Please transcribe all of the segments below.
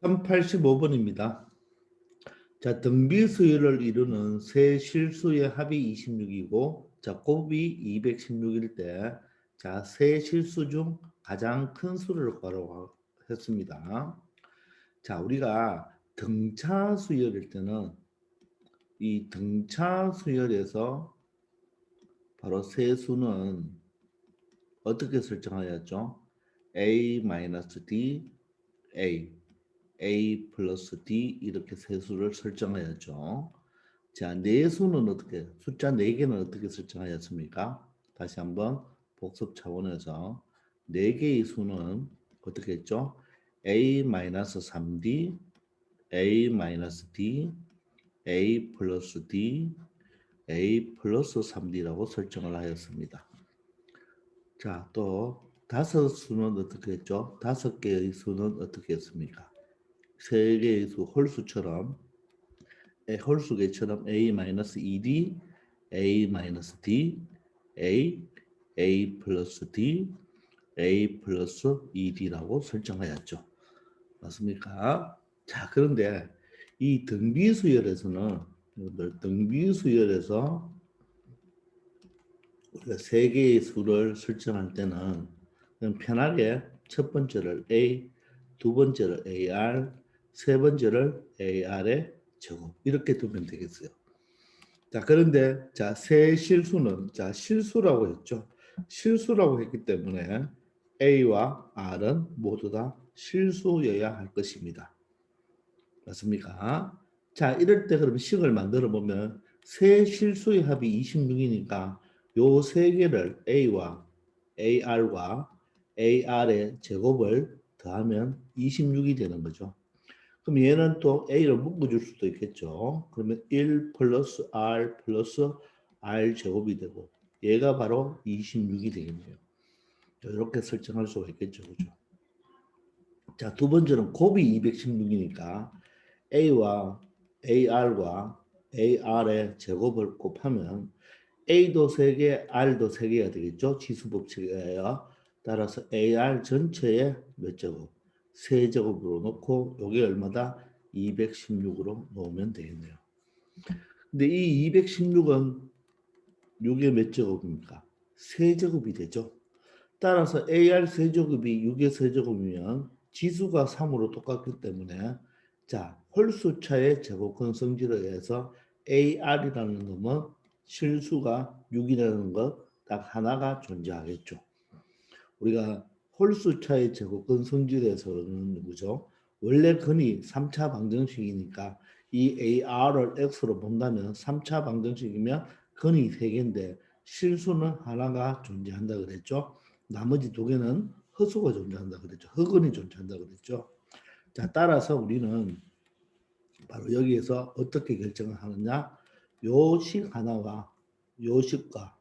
1085번입니다. 자, 등비 수열을 이루는 세 실수의 합이 26이고, 자, 곱이 216일 때, 자, 세 실수 중 가장 큰 수를 구하라고 했습니다. 자, 우리가 등차 수열일 때는 이 등차 수열에서 바로 세 수는 어떻게 설정하였죠? A-D, A 플러스 D 이렇게 세 수를 설정하였죠. 자, 네 수는 어떻게, 숫자 4개는 어떻게 설정하였습니까? 다시 한번 복습 차원에서 4개의 수는 어떻게 했죠? A-3D, A-D, A 플러스 D, A 플러스 3D라고 설정을 하였습니다. 자, 또 다섯 수는 어떻게 했죠? 5개의 수는 어떻게 했습니까? 3개의 수 홀수처럼 홀수계처럼 A-ED, A-D, A 플러스 D, A 플러스 ED라고 설정하였죠. 맞습니까? 자, 그런데 이 등비수열에서는 등비수열에서 우리가 3개의 수를 설정할 때는 그냥 편하게 첫 번째를 A, 두 번째를 AR, 세 번째를 AR의 제곱 이렇게 두면 되겠어요. 자, 그런데 자, 세 실수는 자, 실수라고 했죠. 실수라고 했기 때문에 A와 R은 모두 다 실수여야 할 것입니다. 맞습니까? 자, 이럴 때 그럼 식을 만들어 보면 세 실수의 합이 26이니까 요 세 개를 A와 AR과 AR의 제곱을 더하면 26이 되는 거죠. 그럼 얘는 또 A를 묶어줄 수도 있겠죠. 그러면 1 플러스 R 플러스 R 제곱이 되고 얘가 바로 26이 되겠네요. 이렇게 설정할 수가 있겠죠. 그죠? 자, 두 번째는 곱이 216이니까 A와 AR과 AR의 제곱을 곱하면 A도 3개, R도 3개가 되겠죠. 지수법칙이에요. 따라서 AR 전체의 몇 제곱? 3제곱으로 놓고 이게 얼마다? 216으로 놓으면 되겠네요. 근데 이 216은 6의 몇 제곱입니까? 3제곱이 되죠. 따라서 AR 세제곱이 6의 세제곱이면 지수가 3으로 똑같기 때문에 자, 홀수차의 제곱근 성질에 의해서 AR이라는 놈은 실수가 6이라는 것 딱 하나가 존재하겠죠. 우리가 홀수차의 제곱근 성질에서는 누구죠? 원래 근이 3차 방정식이니까 이 AR을 X로 본다면 3차 방정식이면 근이 3개인데 실수는 하나가 존재한다 그랬죠. 나머지 2개는 허수가 존재한다 그랬죠. 허근이 존재한다 그랬죠. 자, 따라서 우리는 바로 여기에서 어떻게 결정을 하느냐? 요 식 하나와 요 식과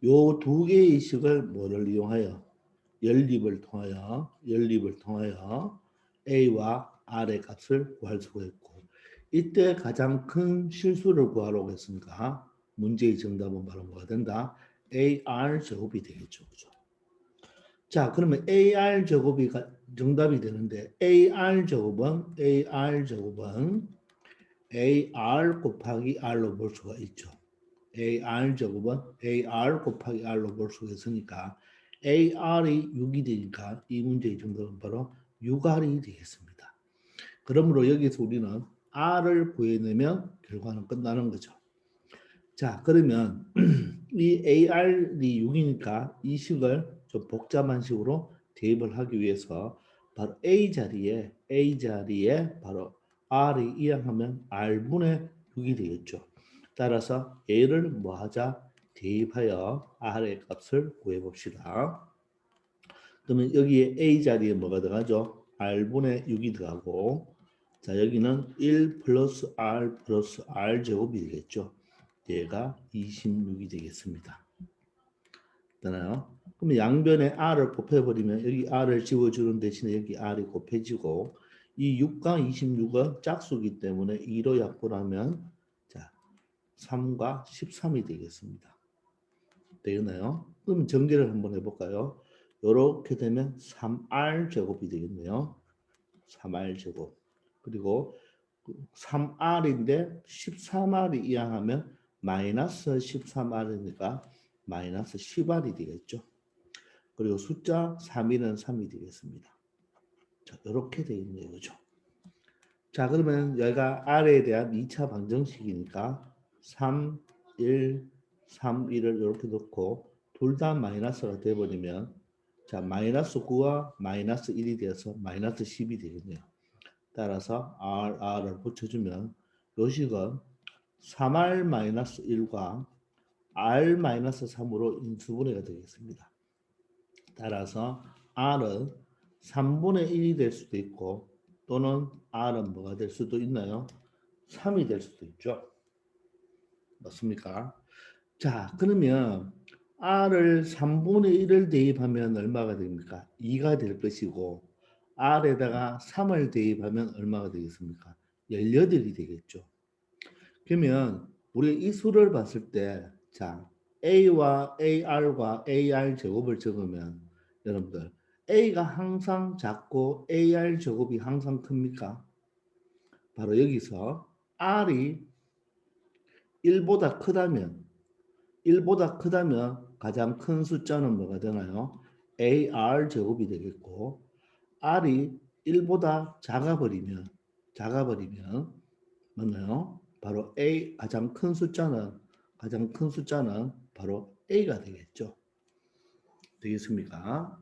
요 2개의 식을 뭐를 이용하여 연립을 통하여 A와 R의 값을 구할 수가 있고 이때 가장 큰 실수를 구하라고 했으니까 문제의 정답은 바로 뭐가 된다? AR 제곱이 되겠죠. 그죠? 자, 그러면 AR 제곱이 정답이 되는데 AR 제곱은 AR 곱하기 R로 볼 수가 있죠. AR 제곱은 AR 곱하기 R로 볼 수가 있으니까 AR이 6이 되니까 이 문제의 정답은 바로 6R이 되겠습니다. 그러므로 여기서 우리는 R을 구해내면 결과는 끝나는 거죠. 자, 그러면 이 AR이 6이니까 이 식을 좀 복잡한 식으로 대입을 하기 위해서 바로 A 자리에 바로 R이 이항하면 R분의 6이 되겠죠. 따라서 A를 뭐 하자? 대입하여 R의 값을 구해봅시다. 그러면 여기에 A 자리에 뭐가 들어가죠? R분의 6이 들어가고 자, 여기는 1 플러스 R 제곱이 되겠죠. 얘가 26이 되겠습니다. 되나요? 그럼 양변에 R을 곱해버리면 여기 R을 지워주는 대신에 여기 R이 곱해지고 이 6과 26은 짝수기 때문에 2로 약분하면 자 3과 13이 되겠습니다. 되겠나요? 그럼 정리를 한번 해볼까요? 이렇게 되면 3R 제곱이 되겠네요. 3R 제곱. 그리고 3R인데 13R이 이항하면 마이너스 13R이니까 마이너스 10R이 되겠죠. 그리고 숫자 3위는 3이 되겠습니다. 자, 이렇게 되어 있네요. 그죠? 자, 그러면 여기가 R에 대한 2차 방정식이니까 3, 1, 3, 1을 이렇게 놓고 둘 다 마이너스가 돼버리면 자, 마이너스 9와 마이너스 1이 되어서 마이너스 10이 되겠네요. 따라서 R을 붙여주면 요식은 3R-1과 R-3으로 인수분해가 되겠습니다. 따라서 R은 3분의 1이 될 수도 있고 또는 R은 뭐가 될 수도 있나요? 3이 될 수도 있죠. 맞습니까? 자, 그러면 R을 3분의 1을 대입하면 얼마가 됩니까? 2가 될 것이고 R에다가 3을 대입하면 얼마가 되겠습니까? 18이 되겠죠. 그러면 우리 이 수를 봤을 때 자, A와 AR과 AR 제곱을 적으면 여러분들 A가 항상 작고 AR 제곱이 항상 큽니까? 바로 여기서 R이 1보다 크다면 가장 큰 숫자는 뭐가 되나요? AR 제곱이 되겠고 R이 1보다 작아버리면 맞나요? 바로 가장 큰 숫자는 바로 A가 되겠죠. 되겠습니까?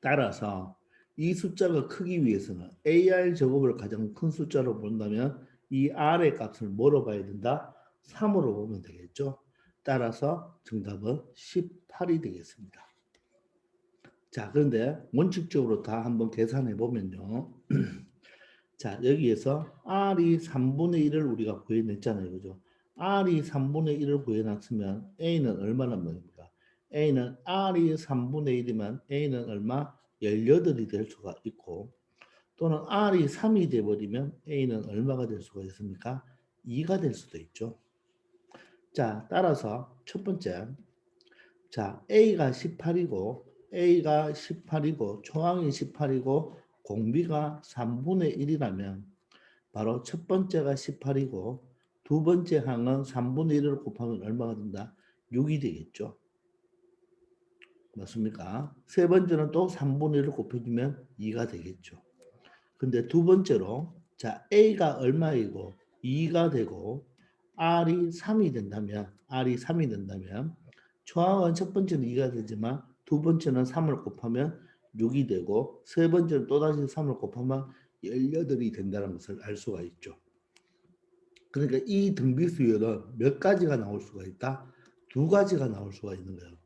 따라서 이 숫자가 크기 위해서는 AR 제곱을 가장 큰 숫자로 본다면 이 R의 값을 뭐로 봐야 된다? 3으로 보면 되겠죠. 따라서 정답은 18이 되겠습니다. 자, 그런데 원칙적으로 다 한번 계산해 보면요. 자, 여기에서 R이 3분의 1을 우리가 구해냈잖아요. 그죠? R이 3분의 1을 구해놨으면 A는 얼마나 됩니까? A는 R이 3분의 1이면 A는 얼마? 18이 될 수가 있고 또는 R이 3이 돼버리면 A는 얼마가 될 수가 있습니까? 2가 될 수도 있죠. 자, 따라서 첫 번째 자, A가 18이고 초항이 18이고 공비가 3분의 1이라면 바로 첫 번째가 18이고 두 번째 항은 3분의 1을 곱하면 얼마가 된다? 6이 되겠죠. 맞습니까? 세 번째는 또 3분의 1을 곱해주면 2가 되겠죠. 근데 두 번째로 자 A가 얼마이고 2가 되고 R이 3이 된다면 초항은 첫 번째는 2가 되지만 두 번째는 3을 곱하면 6이 되고 세 번째는 또다시 3을 곱하면 18이 된다는 것을 알 수가 있죠. 그러니까 이 등비수열은 몇 가지가 나올 수가 있다? 두 가지가 나올 수가 있는 거예요.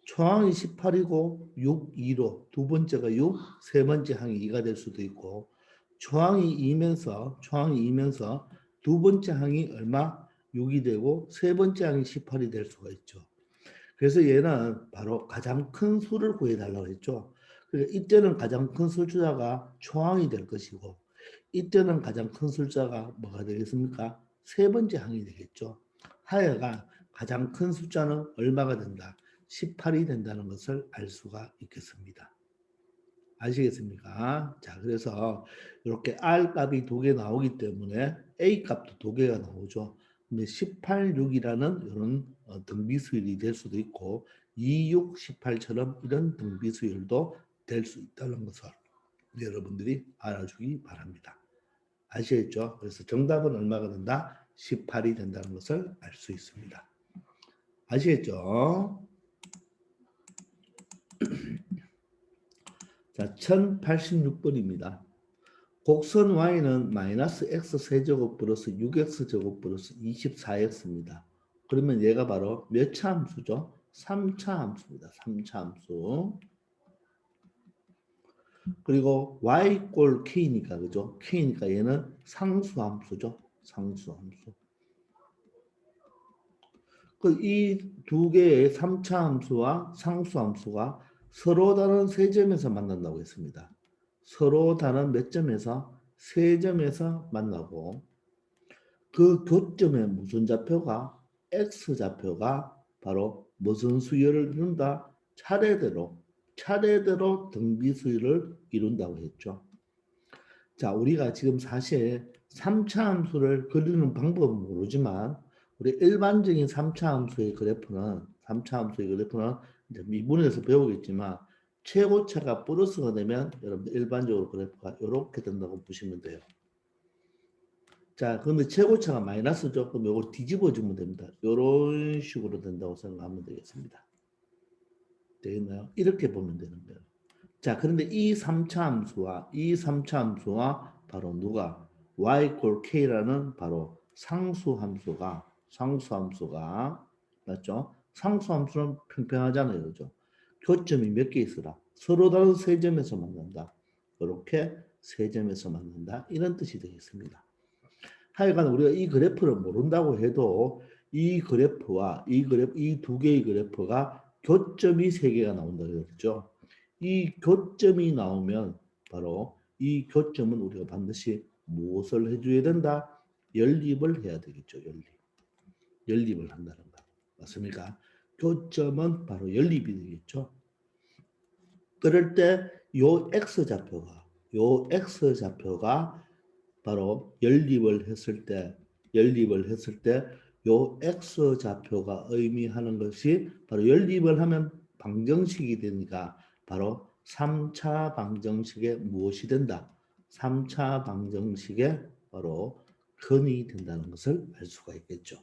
초항이 18이고 6, 2로 두 번째가 6, 세 번째 항이 2가 될 수도 있고 초항이 2면서 두 번째 항이 얼마? 6이 되고 세 번째 항이 18이 될 수가 있죠. 그래서 얘는 바로 가장 큰 수를 구해달라고 했죠. 그러니까 이때는 가장 큰 숫자가 초항이 될 것이고 이때는 가장 큰 숫자가 뭐가 되겠습니까? 세 번째 항이 되겠죠. 하여간 가장 큰 숫자는 얼마가 된다? 18이 된다는 것을 알 수가 있겠습니다. 아시겠습니까? 자, 그래서 이렇게 R 값이 두 개 나오기 때문에 A 값도 두 개가 나오죠. 근데 18, 6이라는 이런 등비수열이 될 수도 있고 2, 6, 18처럼 이런 등비수열도 될 수 있다는 것을 여러분들이 알아주기 바랍니다. 아시겠죠? 그래서 정답은 얼마가 된다? 18이 된다는 것을 알 수 있습니다. 아시겠죠? 자, 1086번입니다. 곡선 y는 마이너스 x 세제곱 플러스 6x 제곱 플러스 24x입니다. 그러면 얘가 바로 몇 차 함수죠? 3차 함수입니다. 3차 함수. 그리고 y 꼴 k니까 그죠? k니까 얘는 상수 함수죠. 상수 함수. 이 두 개의 3차 함수와 상수 함수가 서로 다른 세 점에서 만난다고 했습니다. 서로 다른 몇 점에서? 세 점에서 만나고 그 교점의 무슨 좌표가? x좌표가 바로 무슨 수열을 이룬다? 차례대로 등비수열을 이룬다고 했죠. 자, 우리가 지금 사실 3차 함수를 그리는 방법은 모르지만 우리 일반적인 3차 함수의 그래프는 3차 함수의 그래프는 이제 미분에서 배우겠지만 최고차가 플러스가 되면 여러분 일반적으로 그래프가 이렇게 된다고 보시면 돼요. 자, 그런데 최고차가 마이너스죠. 그럼 이걸 뒤집어 주면 됩니다. 이런 식으로 된다고 생각하면 되겠습니다. 되겠나요? 이렇게 보면 되는 거예요. 자, 그런데 이 3차 함수와 바로 누가 y equal k라는 바로 상수함수가 맞죠? 상수함수는 평평하잖아요. 그죠? 교점이 몇 개 있으라. 서로 다른 세 점에서 만난다. 이렇게 세 점에서 만난다. 이런 뜻이 되겠습니다. 하여간 우리가 이 그래프를 모른다고 해도 이 그래프와 이 두 개의 그래프가 교점이 세 개가 나온다고 그랬죠. 이 교점이 나오면 바로 이 교점은 우리가 반드시 무엇을 해줘야 된다? 연립을 해야 되겠죠. 연립을 한다는 거. 맞습니까? 교점은 바로 연립이 되겠죠. 그럴 때 요 x좌표가 바로 요 x좌표가 의미하는 것이 바로 연립을 하면 방정식이 되니까 바로 3차 방정식의 무엇이 된다? 3차 방정식의 바로 근이 된다는 것을 알 수가 있겠죠.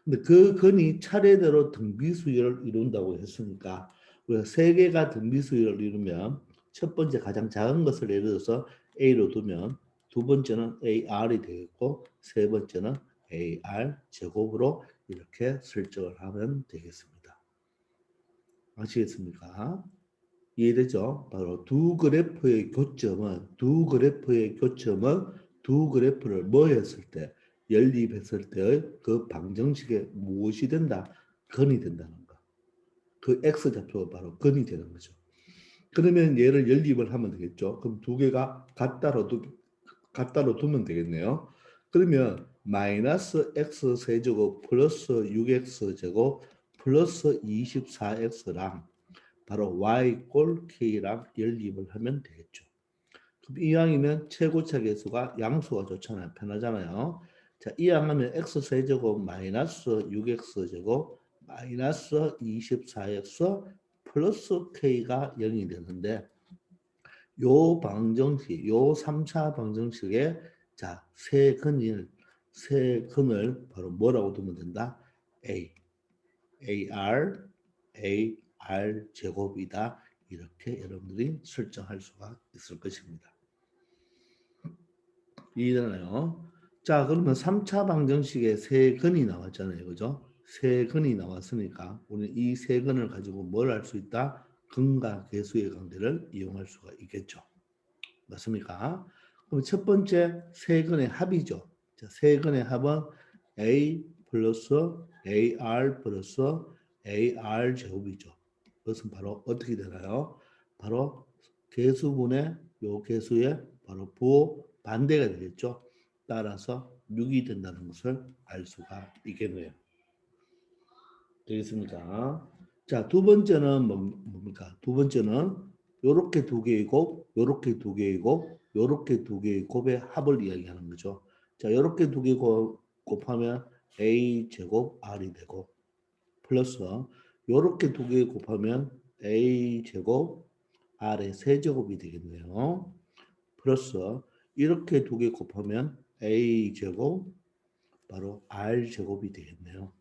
근데 그 근이 차례대로 등비수열을 이룬다고 했으니까 우리가 세 개가 등비수열을 이루면 첫 번째 가장 작은 것을 예를 들어서 A로 두면 두 번째는 AR이 되겠고 세 번째는 AR 제곱으로 이렇게 설정을 하면 되겠습니다. 아시겠습니까? 이해되죠? 바로 두 그래프의 교점은 두 그래프를 뭐 했을 때 연립했을 때의 그 방정식에 무엇이 된다? 근이 된다는 거. 그 x좌표가 바로 근이 되는 거죠. 그러면 얘를 연립을 하면 되겠죠. 그럼 두 개가 같다로 두면 되겠네요. 그러면 마이너스 x 세제곱 플러스 6x 제곱 플러스 24x랑 바로 y 꼴 k랑 연립을 하면 되겠죠. 그럼 이왕이면 최고차 계수가 양수가 좋잖아요. 편하잖아요. 자, 이왕하면 x 세제곱 마이너스 6x 제곱 마이너스 24x 플러스 k가 0이 되는데 요 3차 방정식에 자, 세 근을 바로 뭐라고 두면 된다? AR 제곱이다. 이렇게 여러분들이 설정할 수가 있을 것입니다. 이해되나요? 자, 그러면 3차 방정식에 세 근이 나왔잖아요. 그죠? 세 근이 나왔으니까 우리는 이 세 근을 가지고 뭘 할 수 있다? 근과 계수의 관계를 이용할 수가 있겠죠. 맞습니까? 그럼 첫 번째 세 근의 합이죠. 자, 세 근의 합은 A 플러스 AR 플러스 AR 제곱이죠. 그것은 바로 어떻게 되나요? 바로 계수분의 요 계수의 바로 부호 반대가 되겠죠. 따라서 6이 된다는 것을 알 수가 있겠네요. 되겠습니까? 자, 두 번째는 뭡니까? 두 번째는 요렇게 두 개의 곱, 요렇게 두 개의 곱, 요렇게 두 개의 곱의 합을 이야기하는 거죠. 자, 요렇게 두 개 곱하면 A 제곱 R이 되고 플러스 요렇게 두 개 곱하면 A 제곱 R의 세제곱이 되겠네요. 플러스 이렇게 두 개 곱하면 A 제곱 바로 R 제곱이 되겠네요.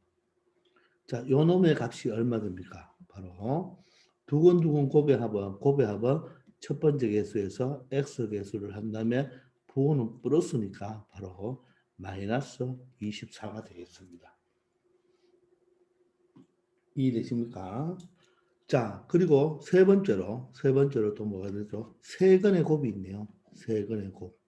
자, 요 놈의 값이 얼마 됩니까? 바로 두근두근 곱의 합은 첫 번째 계수에서 x 계수를 한 다음에 부호는 플러스니까 바로 마이너스 24가 되겠습니다. 이해되십니까? 자, 그리고 세 번째로 또 뭐가 되죠? 세근의 곱이 있네요. 세근의 곱.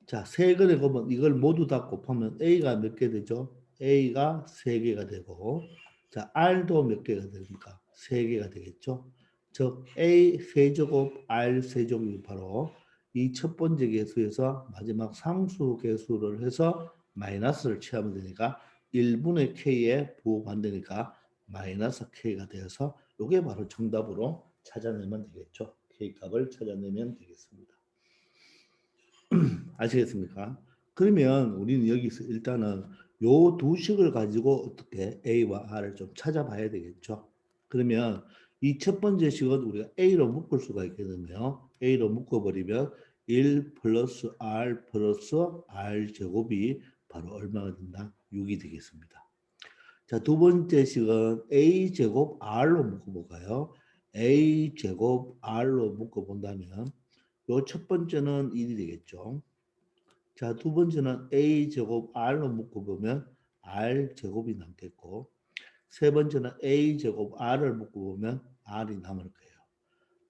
자, 세근의 곱은 이걸 모두 다 곱하면 A가 몇 개 되죠? A가 3개가 되고, 자, R도 몇 개가 됩니까? 3개가 되겠죠? 즉, A 세제곱, R 세제곱이 바로 이 첫 번째 계수에서 마지막 상수 계수를 해서 마이너스를 취하면 되니까 1분의 K의 부호 반대니까 마이너스 K가 되어서 이게 바로 정답으로 찾아내면 되겠죠? K 값을 찾아내면 되겠습니다. 아시겠습니까? 그러면 우리는 여기서 일단은 요 두 식을 가지고 어떻게 A와 R을 좀 찾아봐야 되겠죠. 그러면 이 첫 번째 식은 우리가 A로 묶을 수가 있거든요. A로 묶어버리면 1 플러스 R 플러스 R 제곱이 바로 얼마가 된다? 6이 되겠습니다. 자, 두 번째 식은 A 제곱 R로 묶어볼까요? A 제곱 R로 묶어본다면 요 첫 번째는 1이 되겠죠. 자, 두 번째는 A 제곱 R로 묶어보면 R 제곱이 남겠고, 세 번째는 A 제곱 R을 묶어보면 R이 남을 거예요.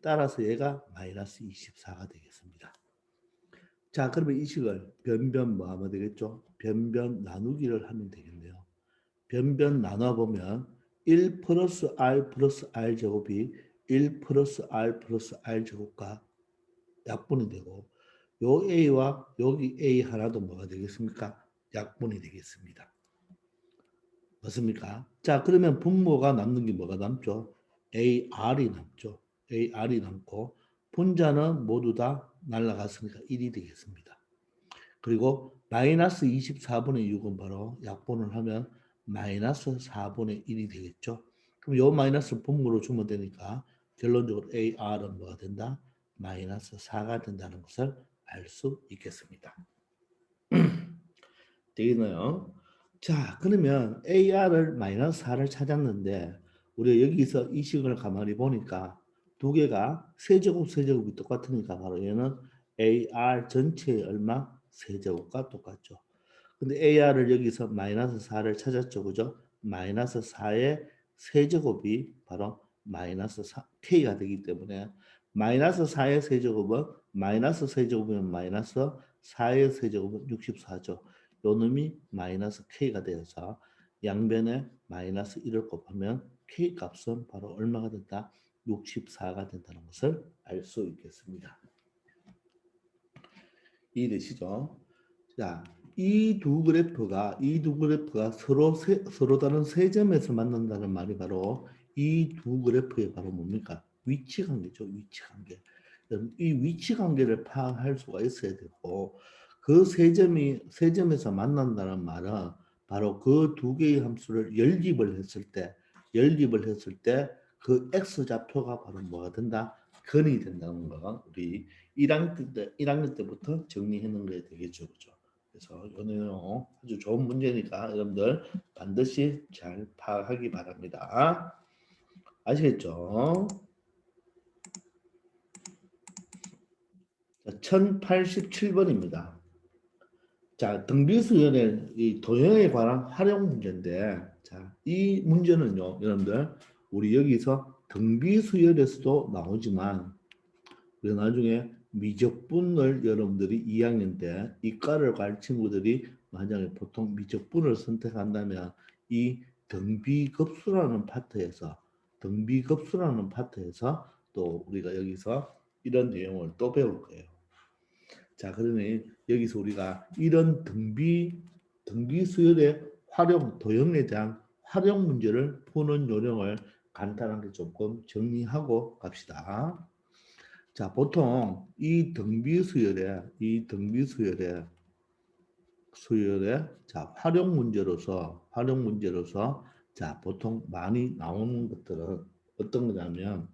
따라서 얘가 마이너스 24가 되겠습니다. 자, 그러면 이 식을 변변 뭐 하면 되겠죠? 변변 나누기를 하면 되겠네요. 변변 나눠보면 1 플러스 R 플러스 R 제곱이 1 플러스 R 플러스 R 제곱과 약분이 되고, 요 A와 여기 A 하나도 뭐가 되겠습니까? 약분이 되겠습니다. 맞습니까? 자, 그러면 분모가 남는 게 뭐가 남죠? AR이 남죠. AR이 남고 분자는 모두 다 날라갔으니까 1이 되겠습니다. 그리고 마이너스 24분의 6은 바로 약분을 하면 마이너스 4분의 1이 되겠죠. 그럼 요 마이너스 분모로 주면 되니까 결론적으로 AR은 뭐가 된다? 마이너스 4가 된다는 것을 알 수 있겠습니다. 되겠나요? 자, 그러면 AR을 마이너스 4를 찾았는데 우리가 여기서 이 식을 가만히 보니까 두 개가 세제곱 세제곱이 똑같으니까 바로 얘는 AR 전체의 얼마? 세제곱과 똑같죠. 근데 AR을 여기서 마이너스 4를 찾았죠. 그죠? 마이너스 4의 세제곱이 바로 마이너스 4, K가 되기 때문에 마이너스 4의 세제곱은 마이너스 세제곱이면 마이너스 4의 세제곱은 64죠. 요 놈이 마이너스 K가 되어서 양변에 마이너스 1을 곱하면 K 값은 바로 얼마가 된다? 64가 된다는 것을 알 수 있겠습니다. 이해되시죠? 자, 이 두 그래프가 서로 다른 세 점에서 만난다는 말이 바로 이 두 그래프의 바로 뭡니까? 위치 관계죠. 위치 관계. 이 위치 관계를 파악할 수가 있어야 되고 그 세 점에서 만난다는 말은 바로 그 두 개의 함수를 연립을 했을 때 그 x 좌표가 바로 뭐가 된다? 근이 된다는 거. 우리 1학년 때부터 정리해 놓은 게 되겠죠. 그죠? 그래서 이 내용 아주 좋은 문제니까 여러분들 반드시 잘 파악하기 바랍니다. 아시겠죠? 자, 1087번입니다. 자, 등비수열의 이 도형에 관한 활용 문제인데, 자, 이 문제는요, 여러분들, 우리 여기서 등비수열에서도 나오지만, 우리 나중에 미적분을 여러분들이 2학년 때 이과를 갈 친구들이 만약에 보통 미적분을 선택한다면 이 등비급수라는 파트에서 또 우리가 여기서 이런 내용을 또 배울 거예요. 자, 그러면 여기서 우리가 이런 등비 수열의 활용 도형에 대한 활용 문제를 푸는 요령을 간단하게 조금 정리하고 갑시다. 자, 보통 이 등비 수열의 자, 활용 문제로서 자, 보통 많이 나오는 것들은 어떤 거냐면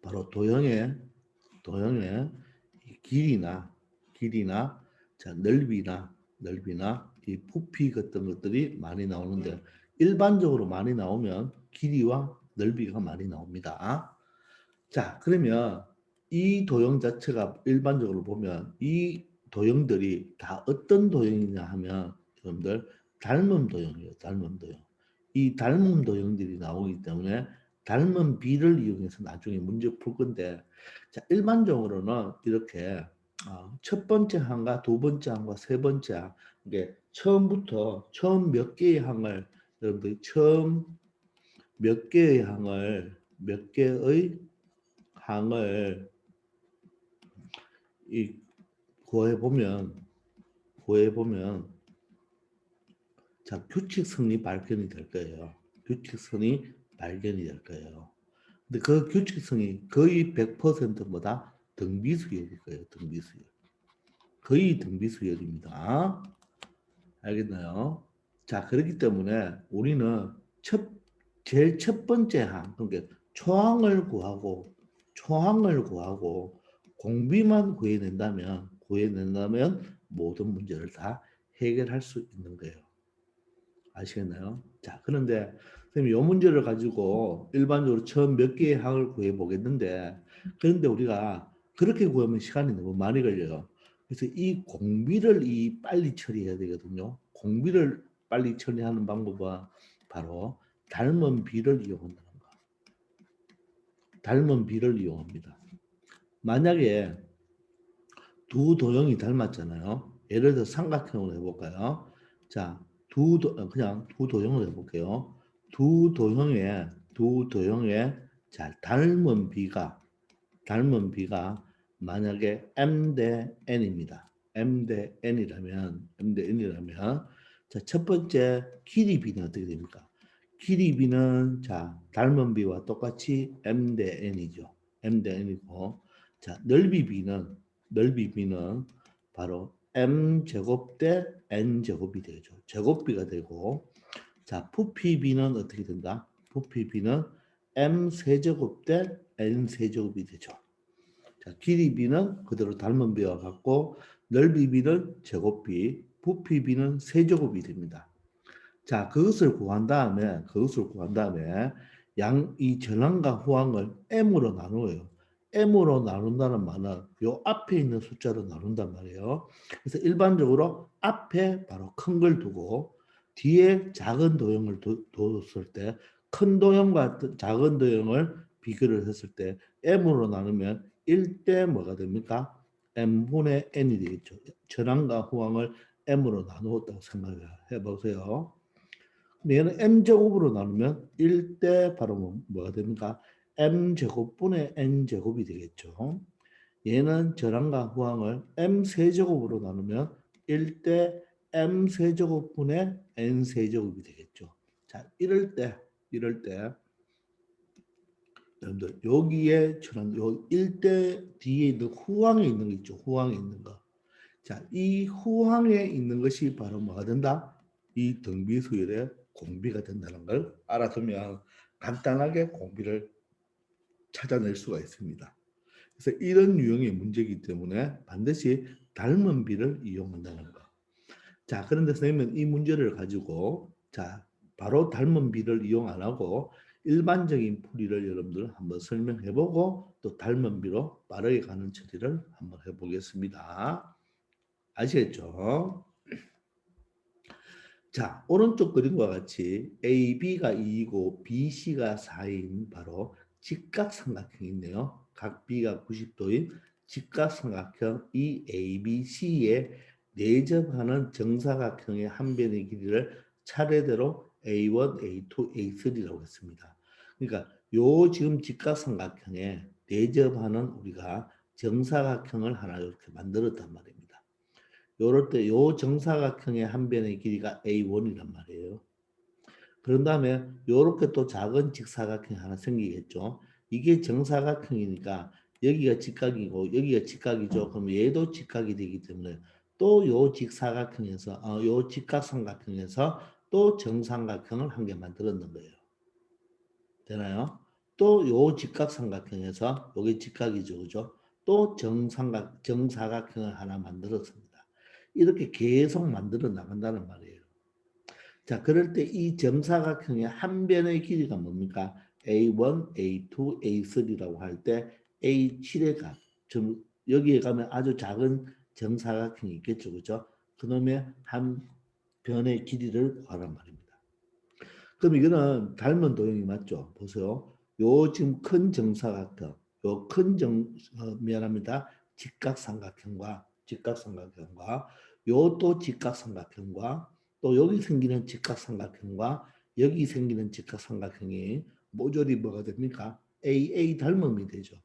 바로 도형의 길이나 자, 넓이나 이 부피 같은 것들이 많이 나오는데 일반적으로 많이 나오면 길이와 넓이가 많이 나옵니다. 자, 그러면 이 도형 자체가 일반적으로 보면 이 도형들이 다 어떤 도형이냐 하면 여러분들 닮음 도형이에요. 닮음 도형. 이 닮음 도형들이 나오기 때문에 닮은 비를 이용해서 나중에 문제 풀 건데 자, 일반적으로는 이렇게 첫 번째 항과 두 번째 항과 세 번째 항 이게 처음 몇 개의 항을 여러분들이 처음 몇 개의 항을 이 구해 보면 자 규칙선이 발견이 될 거예요. 규칙선이 발견이 될 거예요. 근데 그 규칙성이 거의 100%보다 등비수열일 거예요. 등비수열. 거의 등비수열입니다. 알겠나요? 자, 그렇기 때문에 우리는 제일 첫 번째 항, 그러니까 초항을 구하고 공비만 구해낸다면 모든 문제를 다 해결할 수 있는 거예요. 아시겠나요? 자, 그런데 선생님, 이 문제를 가지고 일반적으로 처음 몇 개의 항을 구해 보겠는데, 그런데 우리가 그렇게 구하면 시간이 너무 많이 걸려요. 그래서 이 공비를 빨리 처리해야 되거든요. 공비를 빨리 처리하는 방법은 바로 닮은 비를 이용한다는 거. 닮은 비를 이용합니다. 만약에 두 도형이 닮았잖아요. 예를 들어 삼각형으로 해볼까요? 자, 그냥 두 도형으로 해볼게요. 두 도형에 자, 닮은 비가 만약에 m 대 n입니다. m 대 n이라면 자, 첫 번째 길이 b는 어떻게 됩니까? 길이 b는 자, 닮은 b와 똑같이 m 대 n이죠. m 대 n이고 자, 넓이 b는 바로 m 제곱 대 n 제곱이 되죠. 제곱비가 되고 자, 부피 b는 어떻게 된다? 부피 b는 m 세제곱 대 n 세제곱이 되죠. 자, 길이 b는 그대로 닮은 비와 같고 넓이 b는 제곱비, 부피 b는 세제곱이 됩니다. 자, 그것을 구한 다음에 이 전항과 후항을 m으로 나누어요. m으로 나눈다는 말은 요 앞에 있는 숫자로 나눈단 말이에요. 그래서 일반적으로 앞에 바로 큰 걸 두고 뒤에 작은 도형을 뒀을 때 큰 도형과 작은 도형을 비교를 했을 때 m으로 나누면 1대 뭐가 됩니까? m분의 n이 되겠죠. 전항과 후항을 m으로 나누었다고 생각해 보세요. 얘는 m제곱으로 나누면 1대 바로 뭐가 됩니까? m제곱분의 n제곱이 되겠죠. 얘는 전항과 후항을 m세제곱으로 나누면 1대 m세제곱분의 n세제곱이 되겠죠. 자, 이럴 때 여러분들 여기에 요 1대 뒤에 있는 후항에 있는 거 있죠. 후항에 있는 거. 자, 이 후항에 있는 것이 바로 뭐가 된다? 이 등비수열의 공비가 된다는 걸 알아두면 간단하게 공비를 찾아낼 수가 있습니다. 그래서 이런 유형의 문제이기 때문에 반드시 닮은 비를 이용한다는 거. 자, 그런데 선생님은 이 문제를 가지고 자, 바로 닮은 비를 이용 안 하고 일반적인 풀이를 여러분들 한번 설명해보고 또 닮은 비로 빠르게 가는 처리를 한번 해보겠습니다. 아시겠죠? 자, 오른쪽 그림과 같이 AB가 2이고 BC가 4인 바로 직각삼각형이 있네요. 각 B가 90도인 직각삼각형 이 ABC에 내접하는 정사각형의 한 변의 길이를 차례대로 A1, A2, A3라고 했습니다. 그러니까 요 지금 직각삼각형에 내접하는 우리가 정사각형을 하나 이렇게 만들었단 말입니다. 요럴 때 요 정사각형의 한 변의 길이가 A1이란 말이에요. 그런 다음에 요렇게 또 작은 직사각형이 하나 생기겠죠. 이게 정사각형이니까 여기가 직각이고 여기가 직각이죠. 그럼 얘도 직각이 되기 때문에 또 요 직사각형에서 요 직각삼각형에서 또 정삼각형을 한 개 만들었는 거예요. 되나요? 또 요 직각삼각형에서 요게 직각이죠. 그죠? 또 정사각형을 하나 만들었습니다. 이렇게 계속 만들어 나간다는 말이에요. 자, 그럴 때 이 정사각형의 한 변의 길이가 뭡니까? A1, A2, A3라고 할 때 A7의 값. 여기에 가면 아주 작은 정사각형이 있겠죠. 그죠? 그놈의 한 변의 길이를 구하란 말입니다. 그럼 이거는 닮은 도형이 맞죠? 보세요. 요 지금 큰 정사각형, 미안합니다. 직각삼각형과 요 또 직각삼각형과 또 여기 생기는 직각삼각형과 여기 생기는 직각삼각형이 모조리 뭐가 됩니까? AA 닮음이 되죠.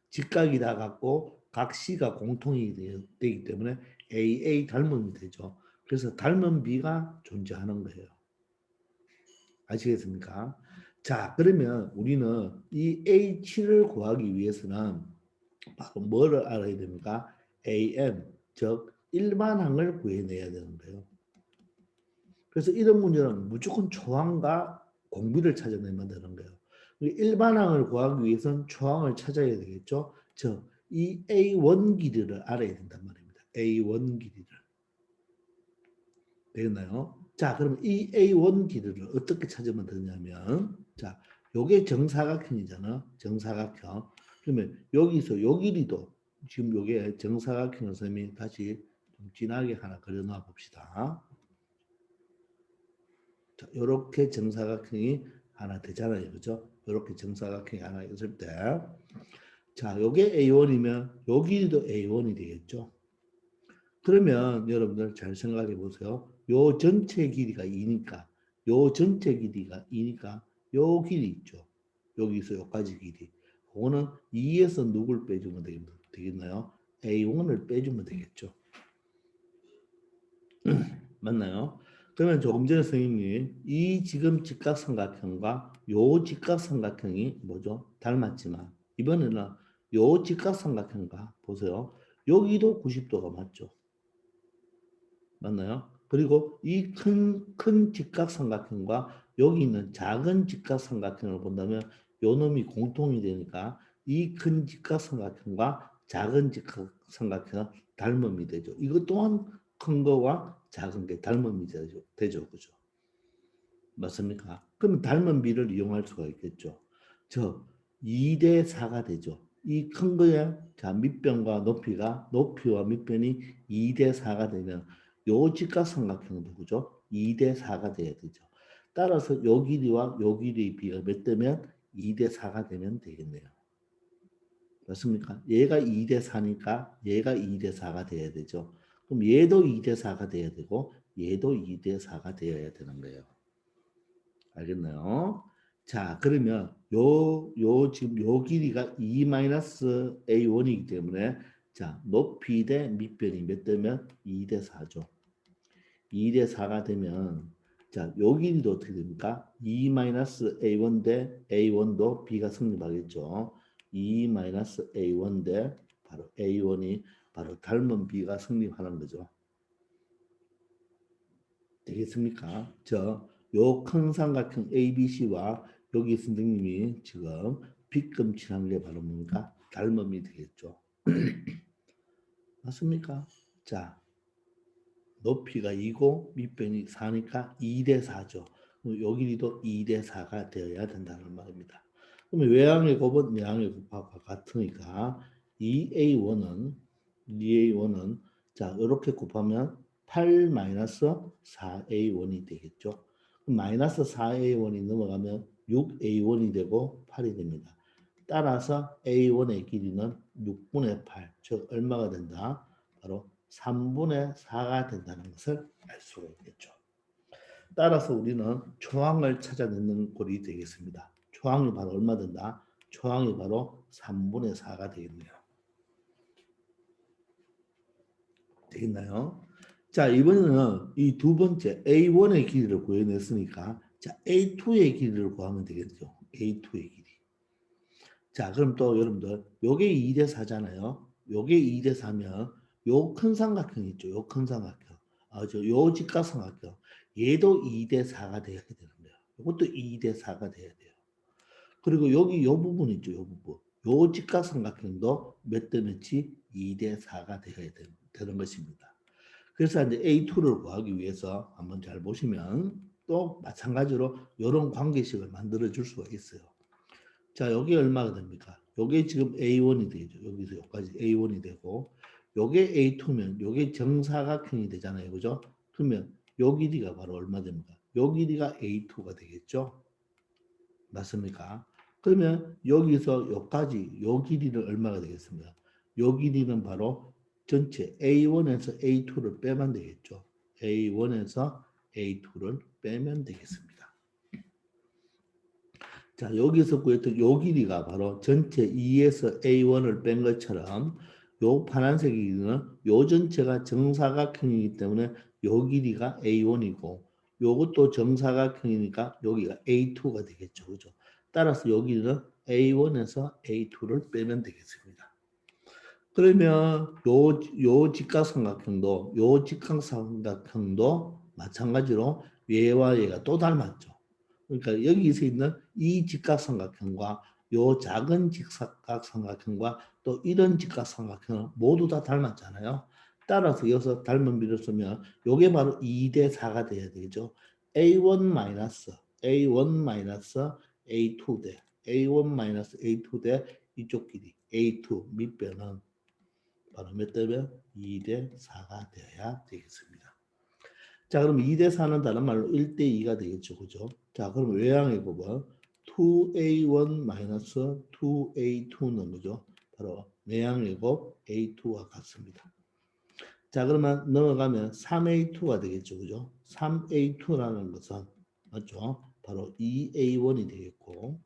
직각이 다 같고 각시가 공통이 되기 때문에 AA 닮음이 되죠. 그래서 닮은 비가 존재하는 거예요. 아시겠습니까? 자, 그러면 우리는 이 A7을 구하기 위해서는 바로 뭐를 알아야 됩니까? AM, 즉 일반항을 구해내야 되는 거예요. 그래서 이런 문제는 무조건 초항과 공비를 찾아내면 되는 거예요. 일반항을 구하기 위해서는 초항을 찾아야 되겠죠. 이 A1 길이를 알아야 된단 말입니다. A1 길이를. 되겠나요? 자, 그럼 이 A1 길이를 어떻게 찾으면 되냐면, 자, 요게 정사각형이잖아. 정사각형. 그러면 여기서 요 길이도 지금 요게 정사각형을 선생님이 다시 좀 진하게 하나 그려놔 봅시다. 자, 요렇게 정사각형이 하나 되잖아요. 그죠? 요렇게 정사각형이 하나 있을 때. 자, 요게 A1이면 요 길이도 A1이 되겠죠. 그러면 여러분들 잘 생각해 보세요. 요 전체 길이가 2니까 요 전체 길이가 2니까 요 길이 있죠. 여기서 여기까지 길이. 그거는 2에서 누굴 빼주면 되겠나요? A1을 빼주면 되겠죠. 맞나요? 그러면 조금 전에 선생님이 이 지금 직각삼각형과 요 직각삼각형이 뭐죠? 닮았지만 이번에는 요 직각삼각형과 보세요. 여기도 90도가 맞죠? 맞나요? 그리고 이 큰 직각삼각형과 여기 있는 작은 직각삼각형을 본다면 요 놈이 공통이 되니까 이 큰 직각삼각형과 작은 직각삼각형은 닮음이 되죠. 이것 또한 큰 거와 작은 게 닮음이 되죠. 그죠? 맞습니까? 그럼 닮은 비를 이용할 수가 있겠죠. 2대 4가 되죠. 이 큰 거에 자 밑변과 높이와 밑변이 2대 4가 되면 요 직각삼각형도 그죠? 2대 4가 돼야 되죠. 따라서 요 길이와 요 길이의 비가 몇 되면 2대 4가 되면 되겠네요. 맞습니까? 얘가 2대 4니까 얘가 2대 4가 돼야 되죠. 그럼 얘도 2대 4가 돼야 되고 얘도 2대 4가 되어야 되는 거예요. 알겠나요? 자, 그러면 지금 요 길이가 2-A1이기 때문에 자, 높이 대 밑변이 몇 되면 2대 4죠. 2대 4가 되면 자, 요 길이도 어떻게 됩니까? 2-A1 대 A1도 B가 성립하겠죠. 2-A1 대 바로 A1이 바로 닮은 B가 성립하는 거죠. 되겠습니까? 요 큰 삼각형 ABC와 여기 선생님이 지금 빗금 칠한 게 바로 뭡니까? 닮음이 되겠죠. 맞습니까? 자, 높이가 2고 밑변이 4니까 2대 4죠. 요 길이도 2대 4가 되어야 된다는 말입니다. 그러면 외항의 곱은 내항의 곱하고 같으니까 2A1은 자, 이렇게 곱하면 8-4A1이 되겠죠. 마이너스 4A1이 넘어가면 6A1이 되고 8이 됩니다. 따라서 A1의 길이는 6분의 8, 즉 얼마가 된다? 바로 3분의 4가 된다는 것을 알 수가 있겠죠. 따라서 우리는 초항을 찾아내는 꼴이 되겠습니다. 초항이 바로 얼마 된다? 초항이 바로 3분의 4가 되겠네요. 되겠나요? 자, 이번에는 이 두 번째 A1의 길이를 구해냈으니까 자, A2의 길이를 구하면 되겠죠. A2의 길이. 자, 그럼 또 여러분들 요게 2대 4잖아요. 요게 2대 4면 요 큰 삼각형 있죠. 요 큰 삼각형. 요 직각삼각형. 얘도 2대 4가 돼야 되는 거예요. 이것도 2대 4가 돼야 돼요. 그리고 여기 요 부분 있죠. 요 부분. 요 직각삼각형도 몇 대 몇이 2대 4가 되어야 되는 것입니다. 그래서 이제 A2를 구하기 위해서 한번 잘 보시면 또 마찬가지로 이런 관계식을 만들어 줄 수가 있어요. 자, 여기 얼마가 됩니까? 요게 지금 A1이 되죠. 여기서 여기까지 A1이 되고 요게 A2면 요게 정사각형이 되잖아요. 그죠? 그러면 요 길이가 바로 얼마 됩니까? 요 길이가 A2가 되겠죠? 맞습니까? 그러면 여기서 여기까지 요 길이는 얼마가 되겠습니까? 요 길이는 바로 전체 A1에서 A2를 빼면 되겠죠. A1에서 A2를 빼면 되겠습니다. 자, 여기서 구했던 요 길이가 바로 전체 2에서 A1을 뺀 것처럼 요 파란색 길이는 요 전체가 정사각형이기 때문에 요 길이가 A1이고 요것도 정사각형이니까 여기가 A2가 되겠죠. 그죠? 따라서 여기는 A1에서 A2를 빼면 되겠습니다. 그러면 요 직각삼각형도 마찬가지로 얘와 얘가 또 닮았죠. 그러니까 여기서 있는 이 직각삼각형과 요 작은 직각삼각형과 또 이런 직각삼각형은 모두 다 닮았잖아요. 따라서 여기서 닮은 비를 쓰면 요게 바로 2대 4가 돼야 되죠. A1 A2 대 A1 A2 대 이쪽 길이 A2 밑변은 바로 몇 대면 2대 4가 되어야 되겠습니다. 자, 그럼 2대 4는 다른 말로 1대 2가 되겠죠. 그죠? 자, 그럼 외양의 곱은 2A1 2A2는 그죠? 바로 외양의 곱 A2와 같습니다. 자, 그러면 넘어가면 3A2가 되겠죠. 그죠? 3A2라는 것은 맞죠? 바로 2A1이 되겠고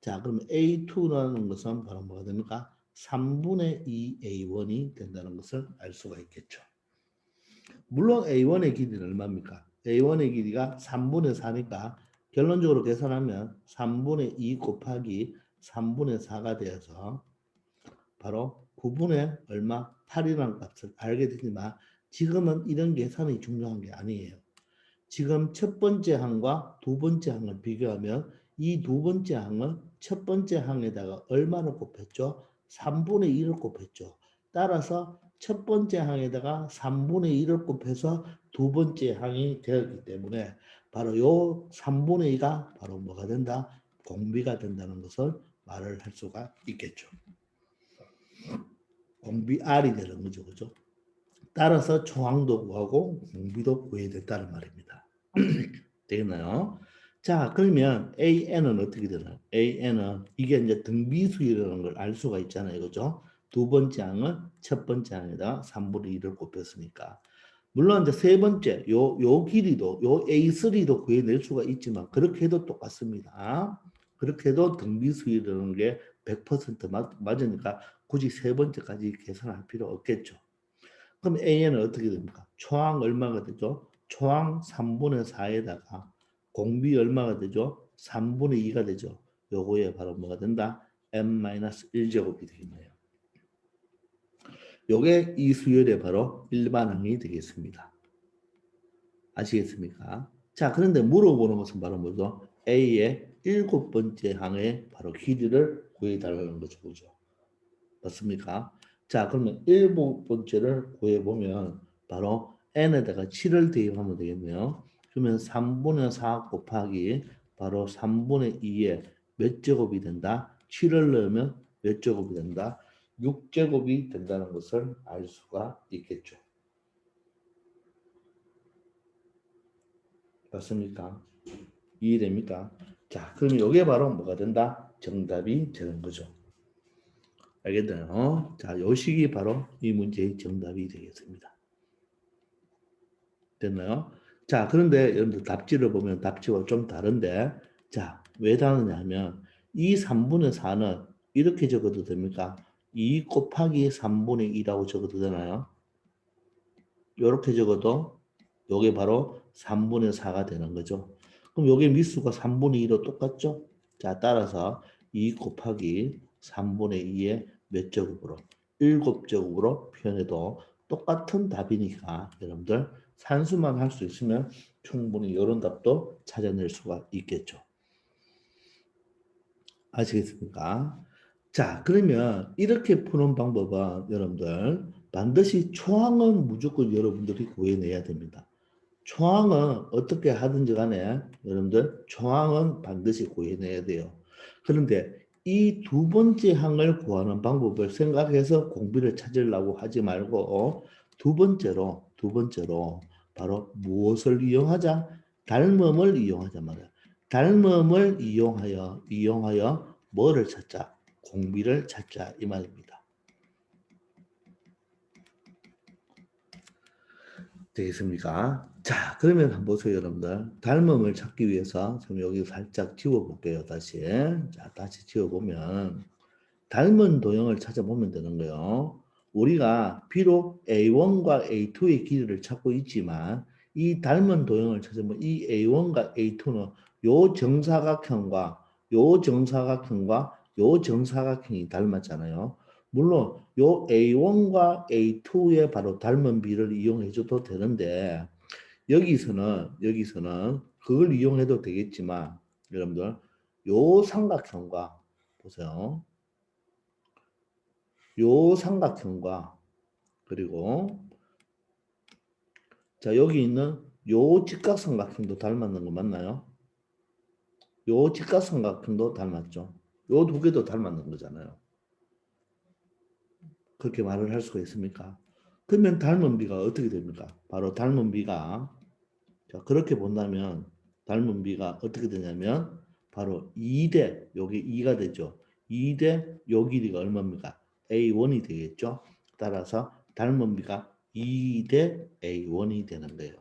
자, 그러면 A2라는 것은 바로 뭐가 됩니까? 3분의 2A1이 된다는 것을 알 수가 있겠죠. 물론 A1의 길이는 얼마입니까? A1의 길이가 3분의 4니까 결론적으로 계산하면 3분의 2 곱하기 3분의 4가 되어서 바로 9분의 얼마? 8이라는 값을 알게 되지만 지금은 이런 계산이 중요한 게 아니에요. 지금 첫 번째 항과 두 번째 항을 비교하면 이 두 번째 항은 첫 번째 항에다가 얼마를 곱했죠? 3분의 1을 곱했죠. 따라서 첫 번째 항에다가 3분의 1을 곱해서 두 번째 항이 되었기 때문에 바로 요 3분의 2가 바로 뭐가 된다? 공비가 된다는 것을 말을 할 수가 있겠죠. 공비 R이 되는 거죠. 그죠? 따라서 초항도 구하고 공비도 구해야 된다는 말입니다. 되겠나요? 자, 그러면 AN은 어떻게 되나요? AN은 이게 이제 등비수이라는 걸 알 수가 있잖아요. 그죠? 두 번째 항은 첫 번째 항에다가 3분의 1을 곱했으니까. 물론 이제 세 번째, 요 길이도, 요 A3도 구해낼 수가 있지만, 그렇게 해도 똑같습니다. 그렇게 해도 등비수이라는 게 100% 맞으니까 굳이 세 번째까지 계산할 필요 없겠죠. 그럼 AN은 어떻게 됩니까? 초항 얼마가 되죠? 초항 3분의 4에다가 공비 얼마가 되죠? 3분의 2가 되죠. 요거에 바로 뭐가 된다? n-1제곱이 되겠네요. 요게 이 수열의 바로 일반항이 되겠습니다. 아시겠습니까? 자, 그런데 물어보는 것은 바로 뭐죠? A의 7번째 항의 바로 길이를 구해달라는 거죠. 그죠? 맞습니까? 자, 그러면 7번째를 구해보면 바로 n에다가 7을 대입하면 되겠네요. 그러면 3분의 4 곱하기 바로 3분의 2에 몇 제곱이 된다? 7을 넣으면 몇 제곱이 된다? 6제곱이 된다는 것을 알 수가 있겠죠. 맞습니까? 이해됩니까? 자, 그러면 이게 바로 뭐가 된다? 정답이 되는 거죠. 알겠나요? 자, 요 식이 바로 이 문제의 정답이 되겠습니다. 됐나요? 자, 그런데 여러분들 답지를 보면 답지와 좀 다른데, 자, 왜 다르냐 하면, 이 3분의 4는 이렇게 적어도 됩니까? 2 곱하기 3분의 2라고 적어도 되나요? 이렇게 적어도 요게 바로 3분의 4가 되는 거죠. 그럼 요게 미수가 3분의 2로 똑같죠? 자, 따라서 2 곱하기 3분의 2의 몇 제곱으로? 7제곱으로 표현해도 똑같은 답이니까 여러분들 산수만 할 수 있으면 충분히 이런 답도 찾아낼 수가 있겠죠. 아시겠습니까? 자, 그러면 이렇게 푸는 방법은 여러분들 반드시 초항은 무조건 여러분들이 구해내야 됩니다. 초항은 어떻게 하든지 간에 여러분들 초항은 반드시 구해내야 돼요. 그런데 이 두 번째 항을 구하는 방법을 생각해서 공비를 찾으려고 하지 말고 두 번째로 바로 무엇을 이용하자? 닮음을 이용하자 말이야. 닮음을 이용하여 뭐를 찾자? 공비를 찾자 이 말입니다. 되겠습니까? 자, 그러면 한번 보세요, 여러분들. 닮음을 찾기 위해서 좀 여기 살짝 지워볼게요, 다시. 자, 다시 지워보면 닮은 도형을 찾아보면 되는 거예요. 우리가 비록 A1과 A2의 길이를 찾고 있지만 이 닮은 도형을 찾으면 이 A1과 A2는 요 정사각형과 요 정사각형과 요 정사각형이 닮았잖아요. 물론 요 A1과 A2의 바로 닮은 비를 이용해 줘도 되는데 여기서는 그걸 이용해도 되겠지만 여러분들 요 삼각형과 보세요. 요 삼각형과 그리고 자 여기 있는 요 직각삼각형도 닮았는 거 맞나요? 요 직각삼각형도 닮았죠. 요 두 개도 닮았는 거잖아요. 그렇게 말을 할 수가 있습니까? 그러면 닮은 비가 어떻게 됩니까? 바로 닮은 비가 자, 그렇게 본다면 닮은 비가 어떻게 되냐면 바로 2대 여기 2가 되죠. 2대 요 길이가 얼마입니까? A1이 되겠죠. 따라서 닮은 비가 2대 A1이 되는 거예요.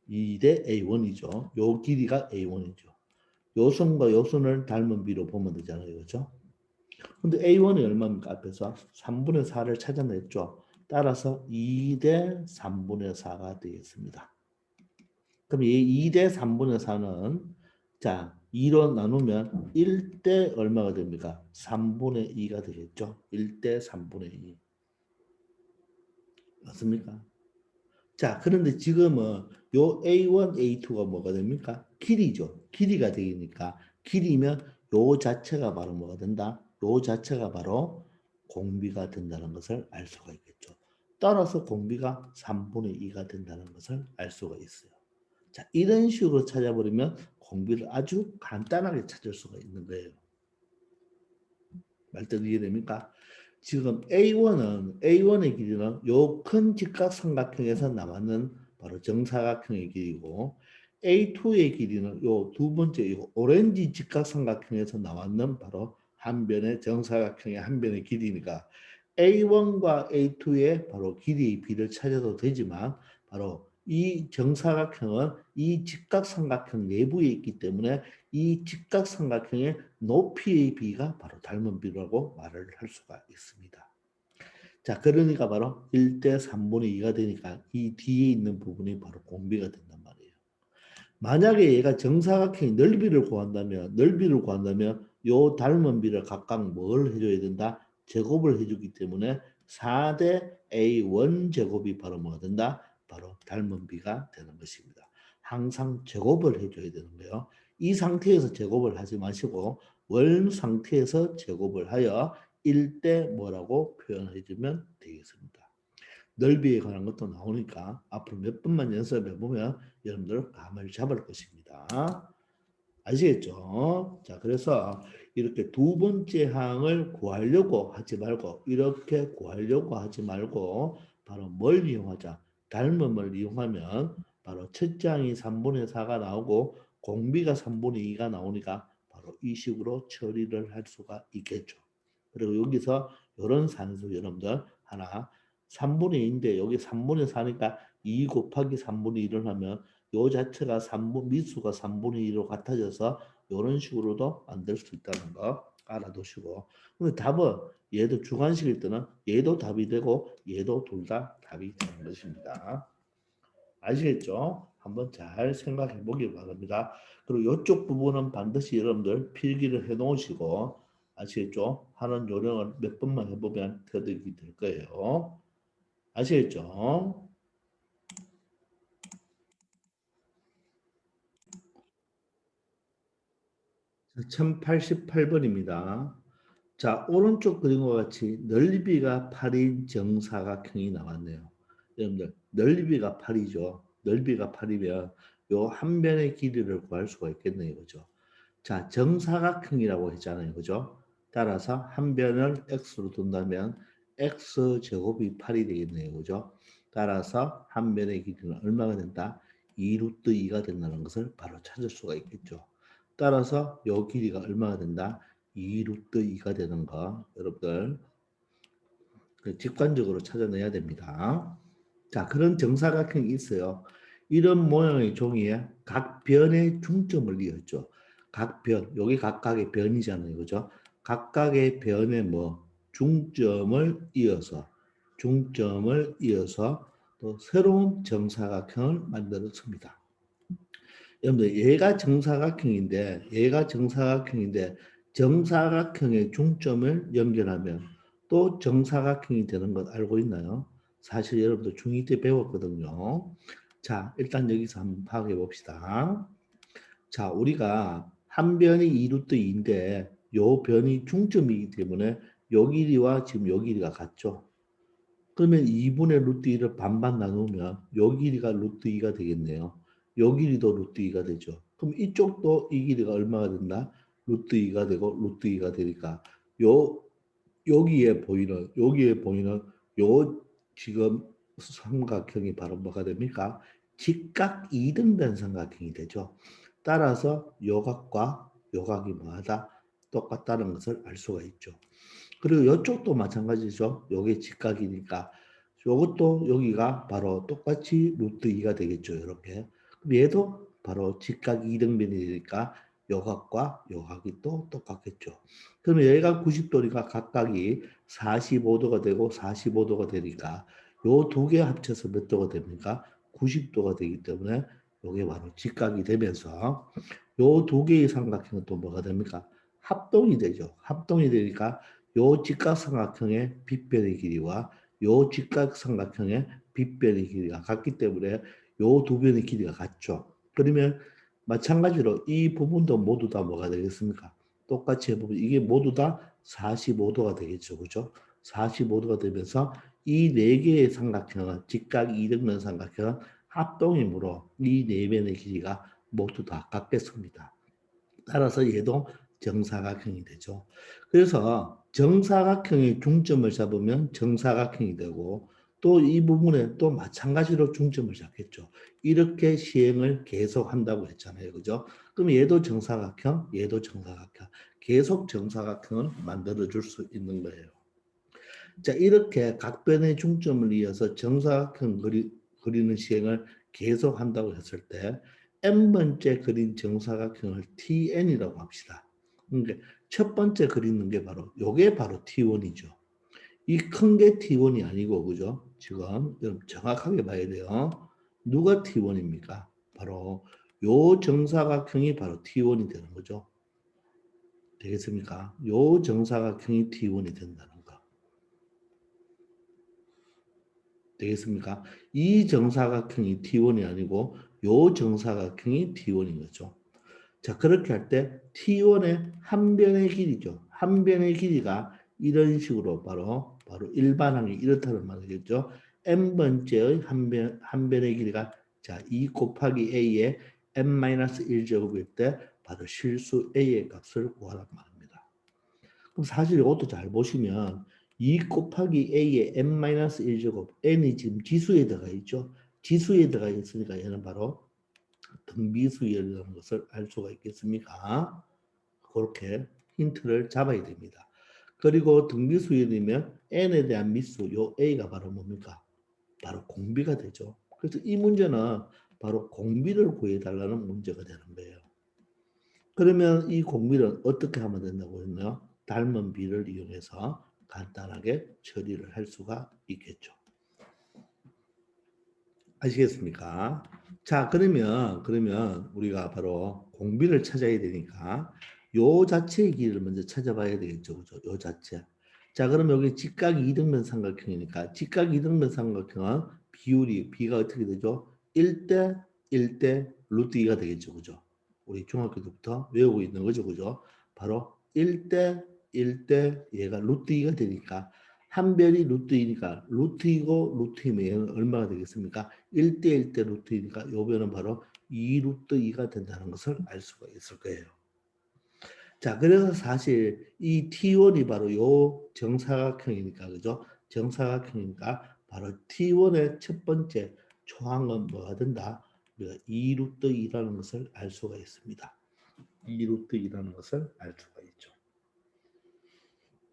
2대 A1이죠. 요 길이가 A1이죠. 요 선과 요 선을 닮은 비로 보면 되잖아요. 그렇죠? 근데 A1이 얼마입니까? 앞에서 3분의 4를 찾아냈죠. 따라서 2대 3분의 4가 되겠습니다. 그럼 이 2대 3분의 4는 자 2로 나누면 1대 얼마가 됩니까? 3분의 2가 되겠죠. 1대 3분의 2. 맞습니까? 자 그런데 지금은 요 A1, A2가 뭐가 됩니까? 길이죠. 길이가 되니까 길이면 요 자체가 바로 뭐가 된다? 요 자체가 바로 공비가 된다는 것을 알 수가 있겠죠. 따라서 공비가 3분의 2가 된다는 것을 알 수가 있어요. 자, 이런 식으로 찾아버리면 공비를 아주 간단하게 찾을 수가 있는 거예요. 말뜻 이해됩니까? 지금 A1의 길이는 요 큰 직각삼각형에서 남았는 바로 정사각형의 길이고 A2의 길이는 요 두 번째 요 오렌지 직각삼각형에서 나왔는 바로 한 변의 정사각형의 한 변의 길이니까 A1과 A2의 바로 길이의 비를 찾아도 되지만 바로 이 정사각형은 이 직각삼각형 내부에 있기 때문에 이 직각삼각형의 높이의 비가 바로 닮은 비라고 말을 할 수가 있습니다. 자, 그러니까 바로 1대 3분의 2가 되니까 이 뒤에 있는 부분이 바로 공비가 된단 말이에요. 만약에 얘가 정사각형의 넓이를 구한다면 요 닮은 비를 각각 뭘 해줘야 된다? 제곱을 해주기 때문에 4대 A1 제곱이 바로 뭐가 된다? 바로 닮은 비가 되는 것입니다. 항상 제곱을 해줘야 되는 거예요. 이 상태에서 제곱을 하지 마시고 원 상태에서 제곱을 하여 1대 뭐라고 표현해주면 되겠습니다. 넓이에 관한 것도 나오니까 앞으로 몇 번만 연습해 보면 여러분들 감을 잡을 것입니다. 아시겠죠? 자, 그래서 이렇게 두 번째 항을 구하려고 하지 말고 이렇게 구하려고 하지 말고 바로 뭘 이용하자? 닮음을 이용하면 바로 첫째 항이 3분의 4가 나오고 공비가 3분의 2가 나오니까 바로 이 식으로 처리를 할 수가 있겠죠. 그리고 여기서 이런 산수 여러분들 하나 3분의 2인데 여기 3분의 4니까 2 곱하기 3분의 1을 하면 요 자체가 3분 미수가 3분의 2로 같아져서 이런 식으로도 만들 수 있다는 거 알아두시고 근데 답은 얘도 주관식일 때는 얘도 답이 되고 얘도 둘 다 답이 되는 것입니다. 아시겠죠? 한번 잘 생각해 보길 바랍니다. 그리고 이쪽 부분은 반드시 여러분들 필기를 해 놓으시고 아시겠죠? 하는 요령을 몇 번만 해보면 터득이 될 거예요. 아시겠죠? 1088번입니다. 자, 오른쪽 그림과 같이 넓이가 8인 정사각형이 나왔네요. 여러분들, 넓이가 8이죠. 넓이가 8이면 요 한 변의 길이를 구할 수가 있겠네요. 그죠? 자, 정사각형이라고 했잖아요. 그죠? 따라서 한 변을 x로 둔다면 x 제곱이 8이 되겠네요. 그죠? 따라서 한 변의 길이는 얼마가 된다? 2 루트 2가 된다는 것을 바로 찾을 수가 있겠죠. 따라서 요 길이가 얼마가 된다? 2 루트 2가 되는 거 여러분들 직관적으로 찾아내야 됩니다. 자, 그런 정사각형이 있어요. 이런 모양의 종이에 각 변의 중점을 이었죠. 각 변, 여기 각각의 변이잖아요. 그죠? 각각의 변에 뭐 중점을 이어서 또 새로운 정사각형을 만들었습니다. 여러분들 얘가 정사각형인데 정사각형의 중점을 연결하면 또 정사각형이 되는 것 알고 있나요? 사실 여러분도 중2 때 배웠거든요. 자, 일단 여기서 한번 파악해 봅시다. 자, 우리가 한 변이 2루트 2인데 요 변이 중점이기 때문에 요 길이와 지금 요 길이가 같죠. 그러면 2분의 루트 2를 반반 나누면 요 길이가 루트 2가 되겠네요. 요 길이도 루트 2가 되죠. 그럼 이쪽도 이 길이가 얼마가 된다? 루트 2가 되고 루트 2가 되니까 요 여기에 보이는 요 지금 삼각형이 바로 뭐가 됩니까? 직각 이등변 삼각형이 되죠. 따라서 요각과 요각이 뭐하다? 똑같다는 것을 알 수가 있죠. 그리고 이쪽도 마찬가지죠. 요게 직각이니까 요것도 여기가 바로 똑같이 루트 2가 되겠죠. 이렇게. 그럼 얘도 바로 직각 이등변이니까 요각과 요각이 또 똑같겠죠. 그러면 여기가 90도니까 각각이 45도가 되고 45도가 되니까 요 두 개 합쳐서 몇 도가 됩니까? 90도가 되기 때문에 요게 바로 직각이 되면서 요 두 개의 삼각형은 또 뭐가 됩니까? 합동이 되죠. 합동이 되니까 요 직각삼각형의 빗변의 길이와 요 직각삼각형의 빗변의 길이가 같기 때문에 요 두 변의 길이가 같죠. 그러면 마찬가지로 이 부분도 모두 다 뭐가 되겠습니까? 똑같이 해보면 이게 모두 다 45도가 되겠죠. 그죠? 45도가 되면서 이 네 개의 삼각형은 직각 이등변 삼각형은 합동이므로 이 네 변의 길이가 모두 다 같겠습니다. 따라서 얘도 정사각형이 되죠. 그래서 정사각형의 중점을 잡으면 정사각형이 되고 또 이 부분에 또 마찬가지로 중점을 잡겠죠. 이렇게 시행을 계속 한다고 했잖아요. 그죠? 그럼 얘도 정사각형, 얘도 정사각형. 계속 정사각형을 만들어 줄 수 있는 거예요. 자, 이렇게 각변의 중점을 이어서 정사각형 그리는 시행을 계속 한다고 했을 때 n번째 그린 정사각형을 TN이라고 합시다. 그러니까 첫 번째 그리는 게 바로 요게 바로 T1이죠. 이 큰 게 T1이 아니고 그죠? 지금 여러분 정확하게 봐야 돼요. 누가 T1입니까? 바로 요 정사각형이 바로 T1이 되는 거죠. 되겠습니까? 요 정사각형이 T1이 된다는 거. 되겠습니까? 이 정사각형이 T1이 아니고 요 정사각형이 T1인 거죠. 자, 그렇게 할 때 T1의 한 변의 길이죠. 한 변의 길이가 이런 식으로 바로 일반항이 이렇다는 말이겠죠. n번째의 한 변의 길이가 자, 2 곱하기 a의 n-1제곱일 때 바로 실수 a의 값을 구하란 말입니다. 그럼 사실 이것도 잘 보시면 2 곱하기 a의 n-1제곱 n이 지금 지수에 들어가 있죠. 지수에 들어가 있으니까 얘는 바로 등비수열이라는 것을 알 수가 있겠습니까? 그렇게 힌트를 잡아야 됩니다. 그리고 등비수열이면 n에 대한 미수, 요 a가 바로 뭡니까? 바로 공비가 되죠. 그래서 이 문제는 바로 공비를 구해달라는 문제가 되는 거예요. 그러면 이 공비를 어떻게 하면 된다고 했나요? 닮은 비를 이용해서 간단하게 처리를 할 수가 있겠죠. 아시겠습니까? 자, 그러면 우리가 바로 공비를 찾아야 되니까 요 자체의 길이를 먼저 찾아봐야 되겠죠. 그죠? 요 자체. 자, 그럼 여기 직각 이등변 삼각형이니까 직각 이등변 삼각형은 비율이 B가 어떻게 되죠? 1대 1대 루트 2가 되겠죠. 그죠? 우리 중학교 때부터 외우고 있는 거죠. 그죠? 바로 1대 1대 얘가 루트 2가 되니까 한 변이 루트 2니까 루트 2고 루트 2면 얘는 얼마가 되겠습니까? 1대 1대 루트 2니까 요 변은 바로 2 루트 2가 된다는 것을 알 수가 있을 거예요. 자, 그래서 사실 이 T1이 바로 요 정사각형이니까, 그죠? 정사각형이니까 바로 T1의 첫 번째 초항은 뭐가 된다? 우리가 2 루트 2라는 것을 알 수가 있습니다. 2 루트 2라는 것을 알 수가 있죠.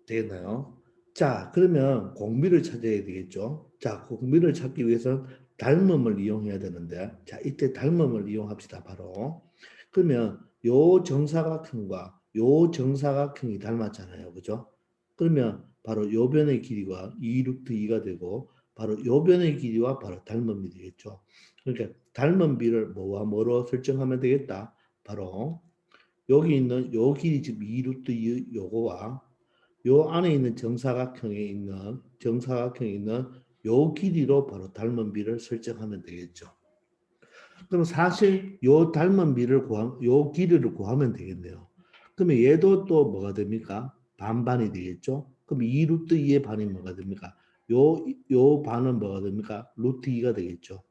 되겠나요? 자, 그러면 공비를 찾아야 되겠죠. 자, 공비를 찾기 위해서 닮음을 이용해야 되는데, 자, 이때 닮음을 이용합시다, 바로. 그러면 요 정사각형과 요 정사각형이 닮았잖아요. 그죠? 그러면 바로 요 변의 길이가 2 루트 2가 되고, 바로 요 변의 길이와 바로 닮음이 되겠죠. 그러니까 닮은 비를 뭐와 뭐로 설정하면 되겠다? 바로 여기 있는 요 길이 지금 2 루트 2 요거와 요 안에 있는 정사각형에 있는 요 길이로 바로 닮은 비를 설정하면 되겠죠. 그럼 사실 요 길이를 구하면 되겠네요. 그러면 얘도 또 뭐가 됩니까? 반반이 되겠죠? 그럼 2 루트 2의 반이 뭐가 됩니까? 요 반은 뭐가 됩니까? 루트 2가 되겠죠.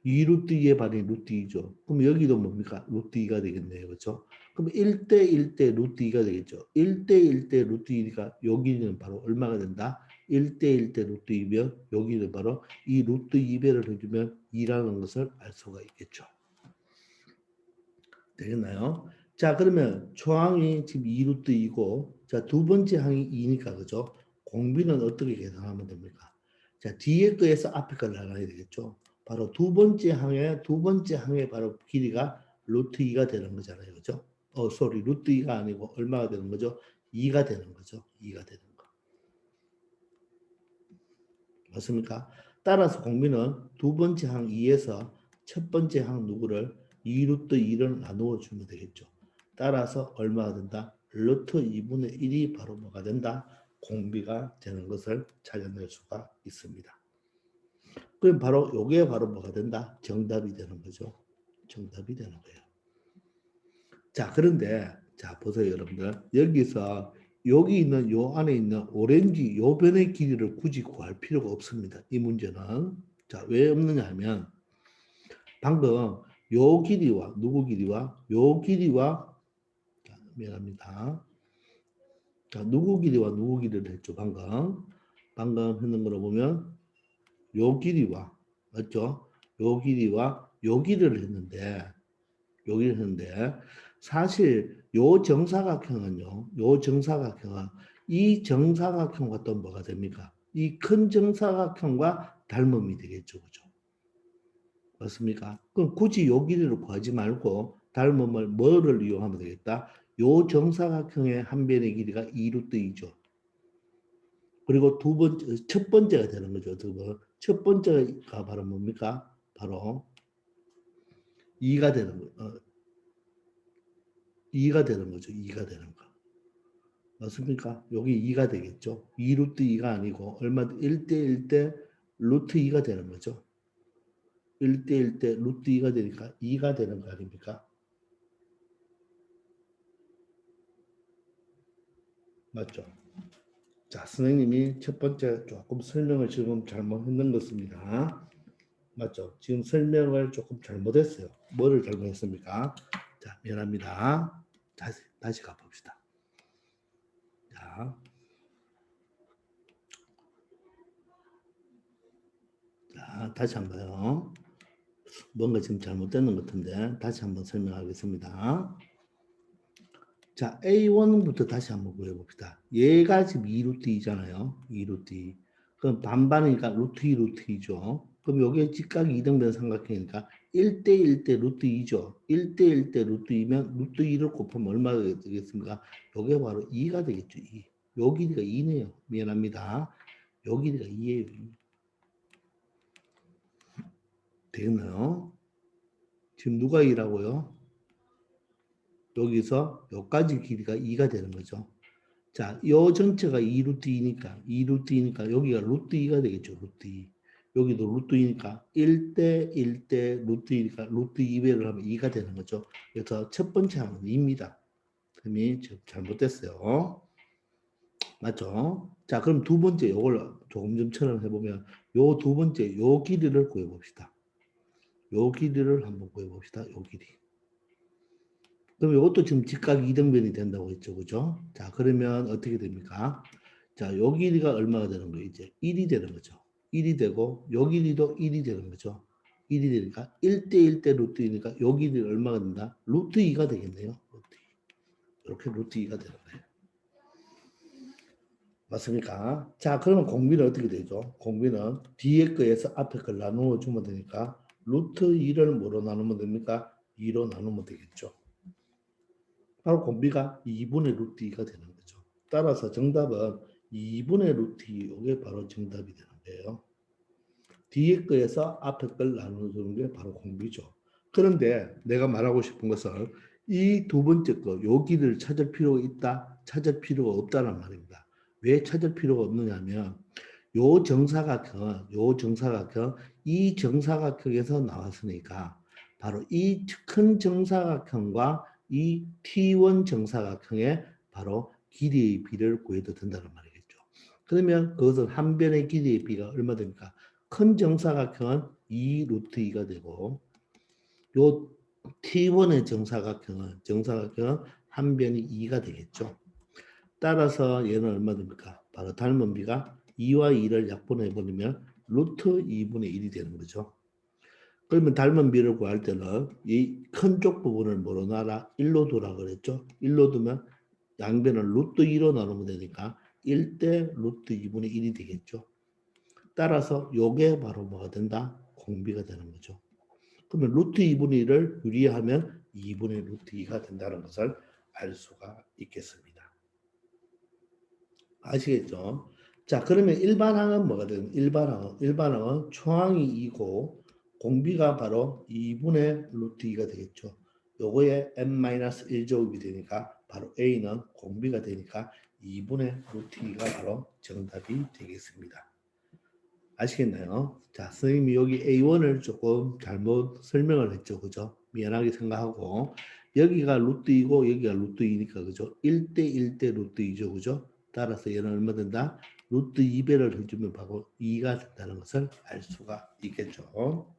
2 루트 2의 반이 루트 2죠. 그럼 여기도 뭡니까? 루트 2가 되겠네요. 그렇죠? 그럼 1대 1대 루트 2가 되겠죠. 1대 1대 루트 2가 여기는 바로 얼마가 된다? 1대 1대 루트 2면 여기는 바로 이 루트 2배를 해주면 2라는 것을 알 수가 있겠죠. 되겠나요? 자, 그러면 초항이 지금 2 루트 2고 자, 두 번째 항이 2니까 그죠? 공비는 어떻게 계산하면 됩니까? 자, 뒤에 거에서 앞에 걸 나눠야 되겠죠. 바로 두 번째 항의 바로 길이가 루트 2가 되는 거잖아요. 그죠? 루트 2가 아니고 얼마가 되는 거죠? 2가 되는 거죠. 2가 되는 거. 맞습니까? 따라서 공비는 두 번째 항 2에서 첫 번째 항 누구를 2 루트 2를 나누어 주면 되겠죠. 따라서 얼마가 된다? 루트 2분의 1이 바로 뭐가 된다? 공비가 되는 것을 찾아낼 수가 있습니다. 그럼 바로 요게 바로 뭐가 된다? 정답이 되는 거죠. 정답이 되는 거예요. 자, 그런데 자, 보세요, 여러분들. 여기서 여기 있는 요 안에 있는 오렌지 요 변의 길이를 굳이 구할 필요가 없습니다. 이 문제는. 자, 왜 없느냐 하면 방금 요 길이와 누구 길이와 요 길이와 자, 미안합니다. 자, 누구 길이와 누구 길이를 했죠, 방금. 방금 했는 거로 보면 요 길이와 맞죠? 요 길이와 요 길이를 했는데 여기를 했는데 사실 요 정사각형은요. 요 정사각형은 이 정사각형과 또 뭐가 됩니까? 이 큰 정사각형과 닮음이 되겠죠. 그죠? 맞습니까? 그럼 굳이 요 길이를 구하지 말고 닮음을 뭐를 이용하면 되겠다? 요 정사각형의 한 변의 길이가 2루트 2죠. 그리고 첫 번째가 되는 거죠. 첫 번째가 바로 뭡니까? 바로 2가 되는 거. 2가 되는 거죠. 2가 되는 거. 맞습니까? 여기 2가 되겠죠. 2 루트 2가 아니고 얼마 1대 1대 루트 2가 되는 거죠. 1대 1대 루트 2가 되니까 2가 되는 거 아닙니까? 맞죠? 자, 선생님이 첫 번째 조금 설명을 지금 잘못했는 것입니다. 맞죠? 지금 설명을 조금 잘못했어요. 뭐를 잘못했습니까? 자, 미안합니다. 다시 가봅시다. 자, 다시 한번요. 뭔가 지금 잘못되는 것 같은데 다시 한번 설명하겠습니다. 자, A1부터 다시 한번 구해봅시다. 얘가 지금 2루트 2잖아요. 2루트 2. 그럼 반반이니까 루트 2, 루트 2죠. 그럼 여기에 직각이 이등변 삼각형이니까 1대 1대 루트 2죠. 1대 1대 루트 2면 루트 2를 곱하면 얼마가 되겠습니까? 요게 바로 2가 되겠죠. 2. 요 길이가 2네요. 미안합니다. 요 길이가 2예요. 2. 되겠나요? 지금 누가 2라고요? 여기서 여기까지 길이가 2가 되는 거죠. 자, 요 전체가 2 루트 2니까 여기가 루트 2가 되겠죠. 루트 2. 여기도 루트 2니까 1대 1대 루트 2니까 루트 2배를 하면 2가 되는 거죠. 그래서 첫 번째 항은 2입니다. 그럼이 잘못됐어요. 맞죠? 자, 그럼 두 번째 요걸 조금 좀 촬영해보면 요 두 번째 요 길이를 구해봅시다. 요 길이를 한번 구해봅시다. 요 길이. 그럼 이것도 지금 직각 이등변이 된다고 했죠. 그죠? 자, 그러면 어떻게 됩니까? 자, 요 길이가 얼마가 되는 거예요? 이제 1이 되는 거죠. 1이 되고, 요 길이도 1이 되는 거죠. 1이 되니까 1대 1대 루트 2니까 요 길이 얼마가 된다? 루트 2가 되겠네요. 루트 2. 이렇게 루트 2가 되는 거예요. 맞습니까? 자, 그러면 공비는 어떻게 되죠? 공비는 뒤에 거에서 앞에 걸 나누어 주면 되니까 루트 2를 뭐로 나누면 됩니까? 2로 나누면 되겠죠. 바로 공비가 2분의 루트 2가 되는 거죠. 따라서 정답은 2분의 루트 2, 이게 바로 정답이 되는 거예요. 뒤에 거에서 앞에 걸 나누는 게 바로 공비죠. 그런데 내가 말하고 싶은 것은 이 두 번째 거, 요 길이를 찾을 필요가 있다, 찾을 필요가 없다는 말입니다. 왜 찾을 필요가 없느냐면 요 정사각형, 이 정사각형에서 나왔으니까 바로 이 큰 정사각형과 이 T1 정사각형의 바로 길이의 비를 구해도 된다는 말이겠죠. 그러면 그것은 한 변의 길이의 비가 얼마 됩니까? 큰 정사각형은 2 루트 2가 되고 요 T1의 정사각형은 한 변이 2가 되겠죠. 따라서 얘는 얼마 됩니까? 바로 닮은 비가 2와 2를 약분해 버리면 루트 2분의 1이 되는 거죠. 그러면 닮은 비를 구할 때는 이 큰 쪽 부분을 뭐로 놔라? 1로 두라 그랬죠. 1로 두면 양변을 루트 2로 나누면 되니까 1대 루트 2분의 1이 되겠죠. 따라서 요게 바로 뭐가 된다? 공비가 되는 거죠. 그러면 루트 2분의 1을 유리하면 2분의 루트 2가 된다는 것을 알 수가 있겠습니다. 아시겠죠? 자, 그러면 일반항은 뭐가 되는? 일반항은 초항이 2고 공비가 바로 2분의 루트 2가 되겠죠. 요거에 n-1제곱이 되니까 바로 a는 공비가 되니까 2분의 루트 2가 바로 정답이 되겠습니다. 아시겠나요? 자, 선생님이 여기 A1을 조금 잘못 설명을 했죠. 그죠? 미안하게 생각하고 여기가 루트 2고 여기가 루트 2니까 그죠? 1대 1대 루트 2죠. 그죠? 따라서 얘는 얼마 된다? 루트 2배를 해주면 바로 2가 된다는 것을 알 수가 있겠죠.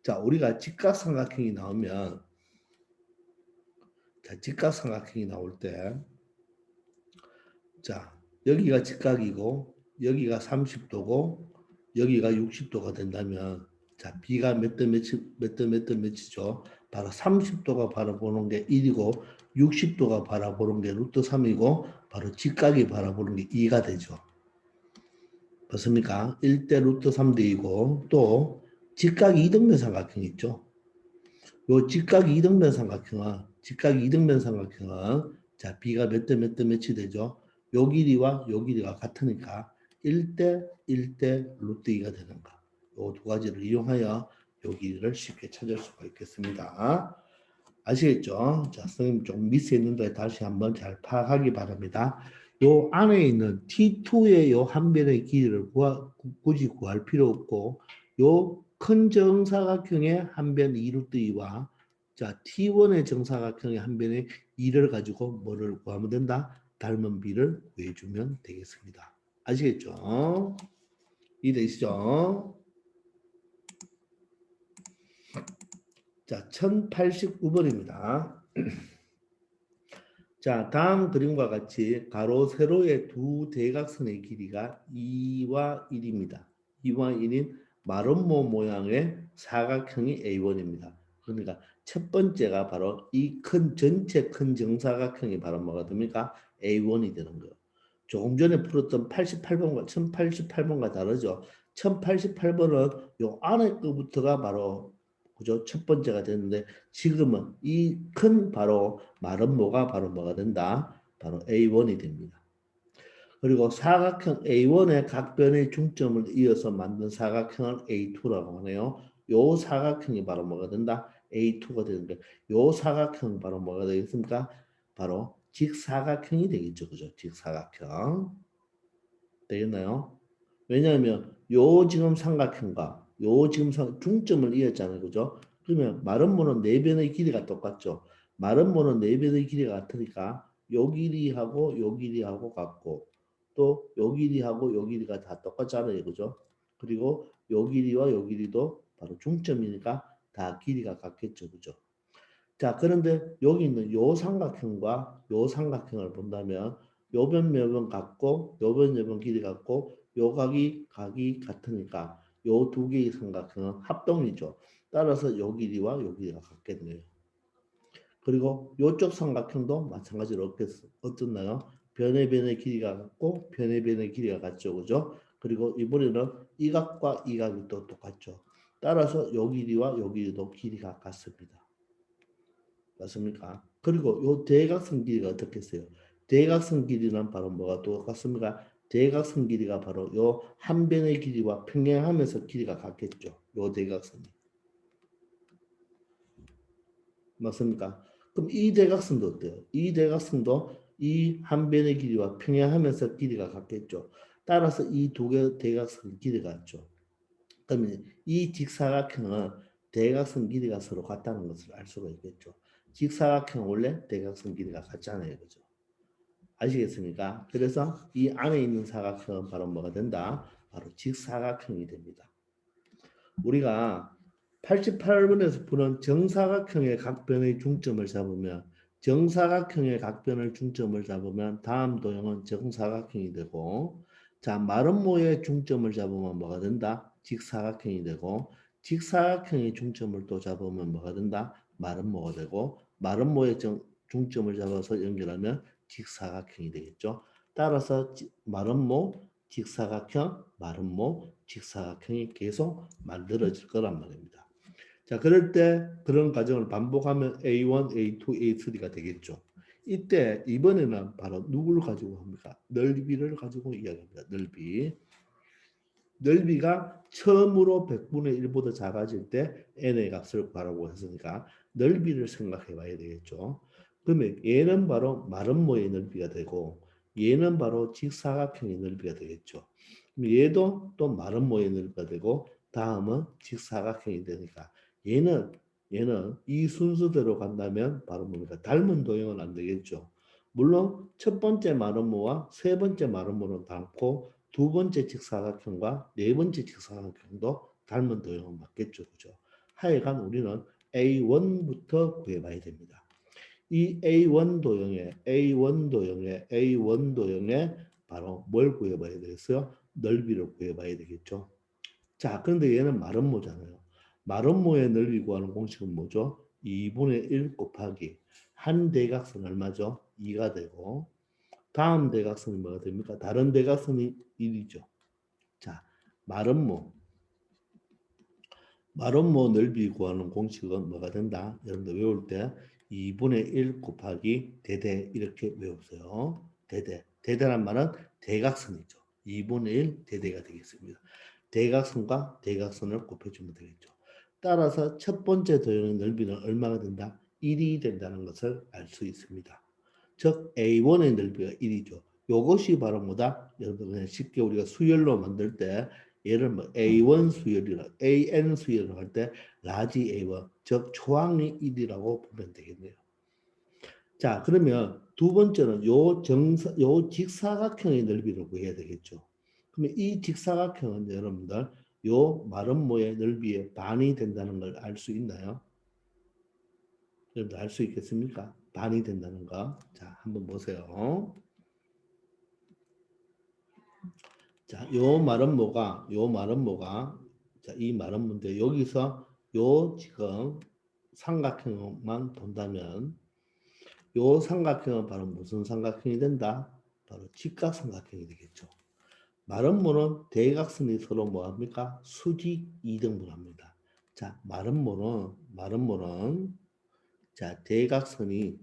자, 우리가 직각삼각형이 나오면 자, 직각삼각형이 나올 때 자, 여기가 직각이고 여기가 30도고 여기가 60도가 된다면 자, B가 몇 대 몇이죠? 바로 30도가 바라보는 게 1이고 60도가 바라보는 게 루트 3이고 바로 직각이 바라보는 게 2가 되죠. 맞습니까? 1대 루트 3대이고 또 직각 이등변 삼각형 있죠. 요 직각 이등변 삼각형은 자, B가 몇 대 몇이 되죠? 요 길이와 요 길이가 같으니까 1대 1대 루트 2가 되는 거. 요 두 가지를 이용하여 요 길이를 쉽게 찾을 수가 있겠습니다. 아시겠죠? 자, 선생님 좀 미스했는데 다시 한번 잘 파악하기 바랍니다. 요 안에 있는 T2의 요 한 변의 길이를 굳이 구할 필요 없고 요 큰 정사각형의 한 변 2루트 2와 자, T1의 정사각형의 한 변의 2를 가지고 뭐를 구하면 된다? 닮은 비를 구해주면 되겠습니다. 아시겠죠? 이해되시죠? 자, 1089번입니다. 자, 다음 그림과 같이 가로, 세로의 두 대각선의 길이가 2와 1입니다. 2와 1인 마름모 모양의 사각형이 A1입니다. 그러니까 첫 번째가 바로 이 전체 큰 정사각형이 바로 뭐가 됩니까? A1이 되는 거예요. 조금 전에 풀었던 88번과 1088번과 다르죠. 1088번은 요 안에 거부터가 바로 그죠? 첫 번째가 되는데 지금은 이 큰 바로 마름모가 바로 뭐가 된다? 바로 A1이 됩니다. 그리고 사각형 A1의 각변의 중점을 이어서 만든 사각형을 A2라고 하네요. 요 사각형이 바로 뭐가 된다? A2가 되는데 요 사각형 바로 뭐가 되겠습니까? 바로 직사각형이 되겠죠. 그죠? 직사각형. 되겠나요? 왜냐하면 요 지금 삼각형과 요 지금 중점을 이었잖아요. 그죠? 그러면 마름모는 네 변의 길이가 똑같죠. 마름모는 네 변의 길이가 같으니까 요 길이하고 요 길이하고 같고 또 요 길이하고 요 길이가 다 똑같잖아요. 그죠? 그리고 요 길이와 요 길이도 바로 중점이니까 다 길이가 같겠죠. 그죠? 자, 그런데 여기 있는 요 삼각형과 요 삼각형을 본다면 요 변 같고 요 변 길이 같고 요 각이 같으니까 요 두 개의 삼각형은 합동이죠. 따라서 요 길이와 요 길이가 같겠네요. 그리고 요쪽 삼각형도 마찬가지로 어떻나요? 변의 길이가 같고 변의 길이가 같죠. 그죠? 그리고 이번에는 이 각과 이 각이 또 똑같죠. 따라서 요 길이와 요 길이도 길이가 같습니다. 맞습니까? 그리고 요 대각선 길이가 어떻겠어요? 대각선 길이는 바로 뭐가 똑같습니까? 대각선 길이가 바로 요 한 변의 길이와 평행하면서 길이가 같겠죠. 요 대각선이. 맞습니까? 그럼 이 대각선도 어때요? 이 대각선도 이 한 변의 길이와 평행하면서 길이가 같겠죠. 따라서 이 두 개 대각선 길이가 같죠. 그러면 이 직사각형은 대각선 길이가 서로 같다는 것을 알 수가 있겠죠. 직사각형은 원래 대각선 길이가 같잖아요. 그죠? 아시겠습니까? 그래서 이 안에 있는 사각형은 바로 뭐가 된다? 바로 직사각형이 됩니다. 우리가 88번에서 푸는 정사각형의 각변의 중점을 잡으면 정사각형의 각변의 중점을 잡으면 다음 도형은 정사각형이 되고 자 마름모의 중점을 잡으면 뭐가 된다? 직사각형이 되고 직사각형의 중점을 또 잡으면 뭐가 된다? 마름모가 되고 마름모의 중점을 잡아서 연결하면 직사각형이 되겠죠. 따라서 마름모 직사각형, 마름모, 직사각형이 계속 만들어질 거란 말입니다. 자, 그럴 때 그런 과정을 반복하면 A1, A2, A3가 되겠죠. 이때 이번에는 바로 누구를 가지고 합니까? 넓이를 가지고 이야기합니다. 넓이. 넓이가 처음으로 100분의 1보다 작아질 때 n의 값을 구하라고 했으니까 넓이를 생각해 봐야 되겠죠. 그러면 얘는 바로 마름모의 넓이가 되고 얘는 바로 직사각형의 넓이가 되겠죠. 그럼 얘도 또 마름모의 넓이가 되고 다음은 직사각형이 되니까 얘는 이 순서대로 간다면 바로 뭡니까? 닮은 도형은 안 되겠죠. 물론 첫 번째 마름모와 세 번째 마름모는 닮고 두 번째 직사각형과 네 번째 직사각형도 닮은 도형은 맞겠죠. 그죠? 하여간 우리는 A1부터 구해봐야 됩니다. 이 A1 도형에 바로 뭘 구해봐야 되겠어요? 넓이를 구해봐야 되겠죠. 자, 그런데 얘는 마름모잖아요. 마름모의 넓이 구하는 공식은 뭐죠? 2분의 1 곱하기 한 대각선 얼마죠? 2가 되고 다음 대각선이 뭐가 됩니까? 다른 대각선이 1이죠. 자, 마름모. 마름모 넓이 구하는 공식은 뭐가 된다? 여러분들 외울 때 2분의 1 곱하기 대대 이렇게 외우세요. 대대. 대대란 말은 대각선이죠. 2분의 1 대대가 되겠습니다. 대각선과 대각선을 곱해주면 되겠죠. 따라서 첫 번째 도형의 넓이는 얼마가 된다? 1이 된다는 것을 알 수 있습니다. 즉 A1의 넓이가 1이죠. 이것이 바로 뭐다? 여러분 그냥 쉽게 우리가 수열로 만들 때 얘를 뭐 A1 수열이라 AN 수열을 할 때 라지 A1 즉 초항이 1이라고 보면 되겠네요. 자 그러면 두 번째는 요 직사각형의 넓이를 구해야 되겠죠. 그러면 이 직사각형은 여러분들 요 마름모의 넓이의 반이 된다는 걸 알 수 있나요? 여러분들 알 수 있겠습니까? 반이 된다는 거. 자 한번 보세요. 자, 요 말은 뭐가, 자, 이 말은 뭔데, 여기서 요 지금 삼각형만 본다면, 요 삼각형은 바로 무슨 삼각형이 된다? 바로 직각삼각형이 되겠죠. 말은 뭐는 대각선이 서로 뭐 합니까? 수직 이등분합니다. 자, 말은 뭐는, 자, 대각선이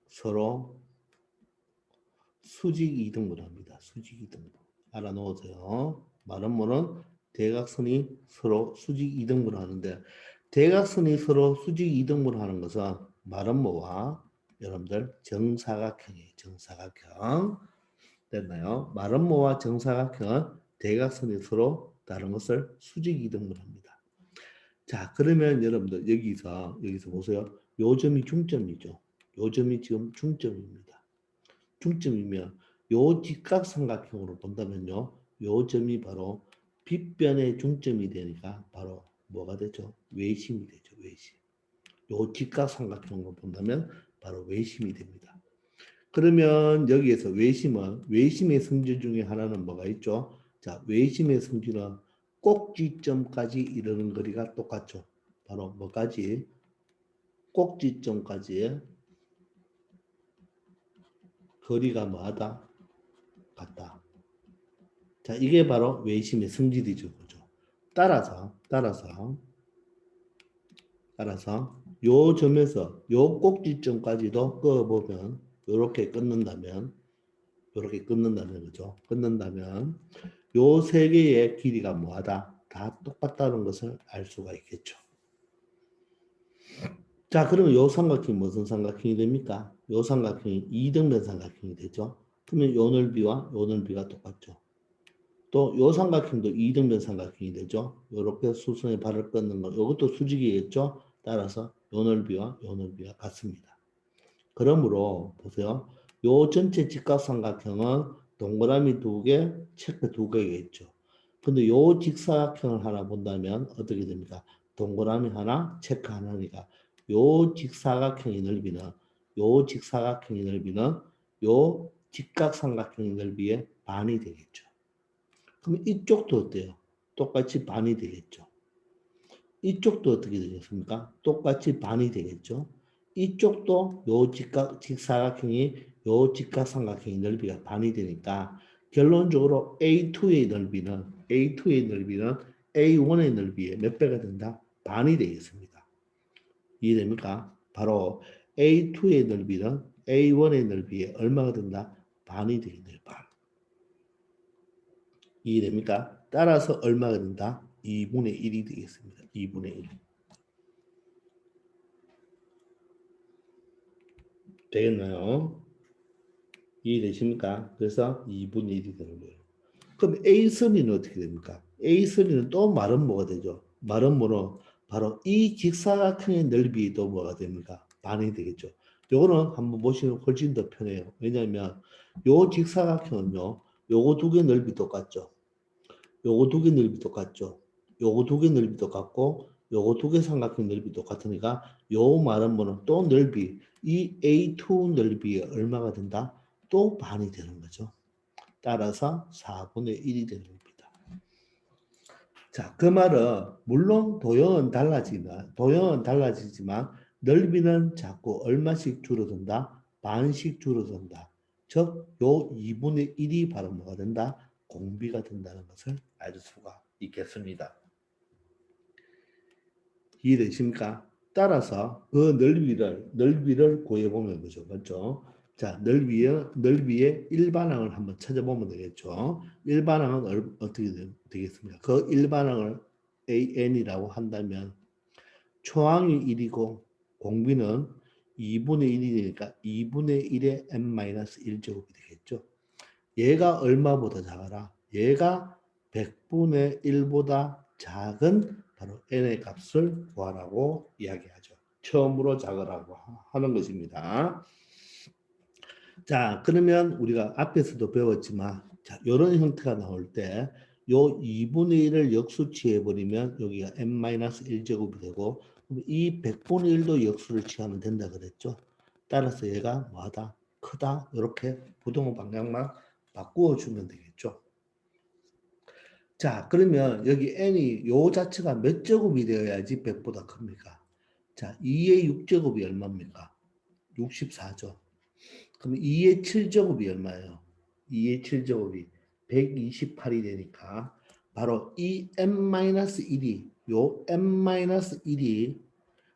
서로 수직 이등분합니다. 수직 이등분. 알아놓으세요. 말은 뭐는 대각선이 서로 수직 이등분하는데 대각선이 서로 수직 이등분하는 것은 말은 뭐와 여러분들 정사각형이에요. 정사각형. 됐나요? 말은 뭐와 정사각형은 대각선이 서로 다른 것을 수직 이등분합니다. 자, 그러면 여러분들 여기서 보세요. 요 점이 중점이죠. 요 점이 지금 중점입니다. 중점이면 요 직각삼각형으로 본다면요. 요 점이 바로 빗변의 중점이 되니까 바로 뭐가 되죠? 외심이 되죠. 외심. 요 직각삼각형으로 본다면 바로 외심이 됩니다. 그러면 여기에서 외심의 성질 중에 하나는 뭐가 있죠? 자, 외심의 성질은 꼭지점까지 이르는 거리가 똑같죠. 바로 뭐까지? 꼭지점까지의 거리가 뭐하다? 같다. 자, 이게 바로 외심의 성질이죠. 그죠? 따라서 요 점에서 요 꼭지점까지도 그어보면 요렇게 끊는다면 그죠? 끊는다면 요 세 개의 길이가 뭐하다? 다 똑같다는 것을 알 수가 있겠죠. 자, 그러면 요 삼각형이 무슨 삼각형이 됩니까? 요 삼각형이 이등변 삼각형이 되죠. 그러면 요 넓이와 요 넓이가 똑같죠. 또 요 삼각형도 이등변 삼각형이 되죠. 요렇게 수선에 발을 뻗는 거, 요것도 수직이겠죠. 따라서 요 넓이와 요 넓이가 같습니다. 그러므로 보세요. 요 전체 직각삼각형은 동그라미 두 개, 체크 두 개겠죠. 근데 요 직사각형을 하나 본다면 어떻게 됩니까? 동그라미 하나, 체크 하나니까 요 직사각형의 넓이는 요 직사각형의 넓이는 요 직각삼각형의 넓이의 반이 되겠죠. 그럼 이쪽도 어때요? 똑같이 반이 되겠죠. 이쪽도 어떻게 되겠습니까? 똑같이 반이 되겠죠. 이쪽도 요 직사각형이 요 직각삼각형의 넓이가 반이 되니까 결론적으로 A2의 넓이는 A1의 넓이의 몇 배가 된다? 반이 되겠습니다. 이해됩니까? 바로 A2의 넓이는 A1의 넓이에 얼마가 된다? 반이 되겠네요. 반. 이해됩니까? 따라서 얼마가 된다? 2분의 1이 되겠습니다. 2분의 1. 되겠나요? 이해되십니까? 그래서 2분의 1이 되는 거예요. 그럼 A3는 어떻게 됩니까? A3는 또 말은 뭐가 되죠? 말은 뭐로? 바로 이 직사각형의 넓이도 뭐가 됩니까? 반이 되겠죠. 요거는 한번 보시면 훨씬 더 편해요. 왜냐하면 요 직사각형은요. 요거 두 개 넓이 똑같죠. 요거 두 개 넓이 똑같죠. 요거 두 개 넓이 똑같고 요거 두 개 삼각형 넓이 똑같으니까 요 말은 뭐는 또 넓이 이 A2 넓이에 얼마가 된다? 또 반이 되는 거죠. 따라서 4분의 1이 되는 겁니다. 자, 그 말은 물론 도형은 달라지지만 넓이는 자꾸 얼마씩 줄어든다? 반씩 줄어든다. 즉, 요 2분의 1이 바로 뭐가 된다? 공비가 된다는 것을 알 수가 있겠습니다. 이해되십니까? 따라서 그 넓이를 구해보면 그죠. 맞죠? 자, 넓이의 일반항을 한번 찾아보면 되겠죠. 일반항은 어떻게 되겠습니까? 그 일반항을 AN이라고 한다면 초항이 1이고 공비는 2분의 1이니까 2분의 1의 n-1제곱이 되겠죠. 얘가 얼마보다 작아라? 얘가 100분의 1보다 작은 바로 n의 값을 구하라고 이야기하죠. 처음으로 작으라고 하는 것입니다. 자, 그러면 우리가 앞에서도 배웠지만 자, 이런 형태가 나올 때 요 2분의 1을 역수치해 버리면 여기가 n-1제곱이 되고 이 100분의 1도 역수를 취하면 된다 그랬죠. 따라서 얘가 뭐하다? 크다. 이렇게 부동호 방향만 바꾸어 주면 되겠죠. 자, 그러면 여기 n이 요 자체가 몇 제곱이 되어야지 100보다 큽니까? 자, 2의 6제곱이 얼마입니까? 64죠. 그럼 2의 7제곱이 얼마예요? 2의 7제곱이 128이 되니까 바로 이 n-1이 요 n-1이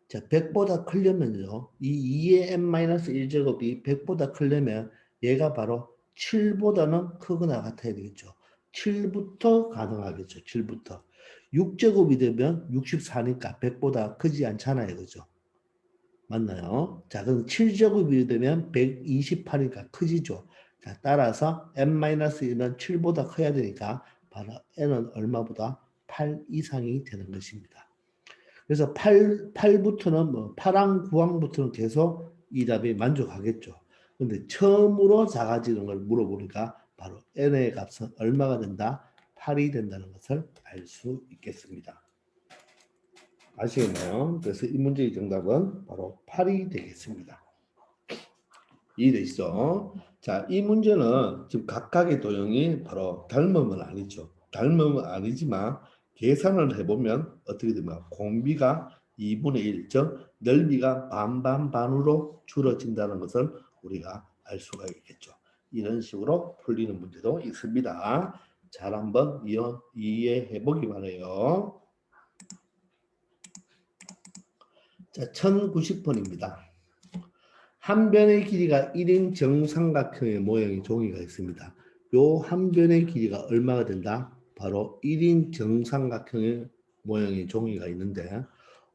자, 100보다 크려면요. 이 2의 n-1제곱이 100보다 크려면 얘가 바로 7보다는 크거나 같아야 되겠죠. 7부터 가능하겠죠. 7부터. 6제곱이 되면 64니까 100보다 크지 않잖아요. 그죠? 맞나요? 자, 그럼 7제곱이 되면 128이니까 크지죠. 자, 따라서 n-1은 7보다 커야 되니까 바로 n은 얼마보다 8 이상이 되는 것입니다. 그래서 8부터는 뭐 8항, 9항부터는 계속 이 답이 만족하겠죠. 근데 처음으로 작아지는 걸 물어보니까 바로 n의 값은 얼마가 된다? 8이 된다는 것을 알 수 있겠습니다. 아시겠나요? 그래서 이 문제의 정답은 바로 8이 되겠습니다. 이해되시죠? 자, 이 문제는 지금 각각의 도형이 바로 닮음은 아니죠. 닮음은 아니지만 계산을 해보면 어떻게 됩니까? 공비가 2분의 1, 즉 넓이가 반반반으로 줄어진다는 것을 우리가 알 수가 있겠죠. 이런 식으로 풀리는 문제도 있습니다. 잘 한번 이해해 보기만 해요. 자, 1090번입니다. 한 변의 길이가 1인 정삼각형의 모양의 종이가 있습니다. 요 한 변의 길이가 얼마가 된다? 바로 1인 정삼각형의 모양의 종이가 있는데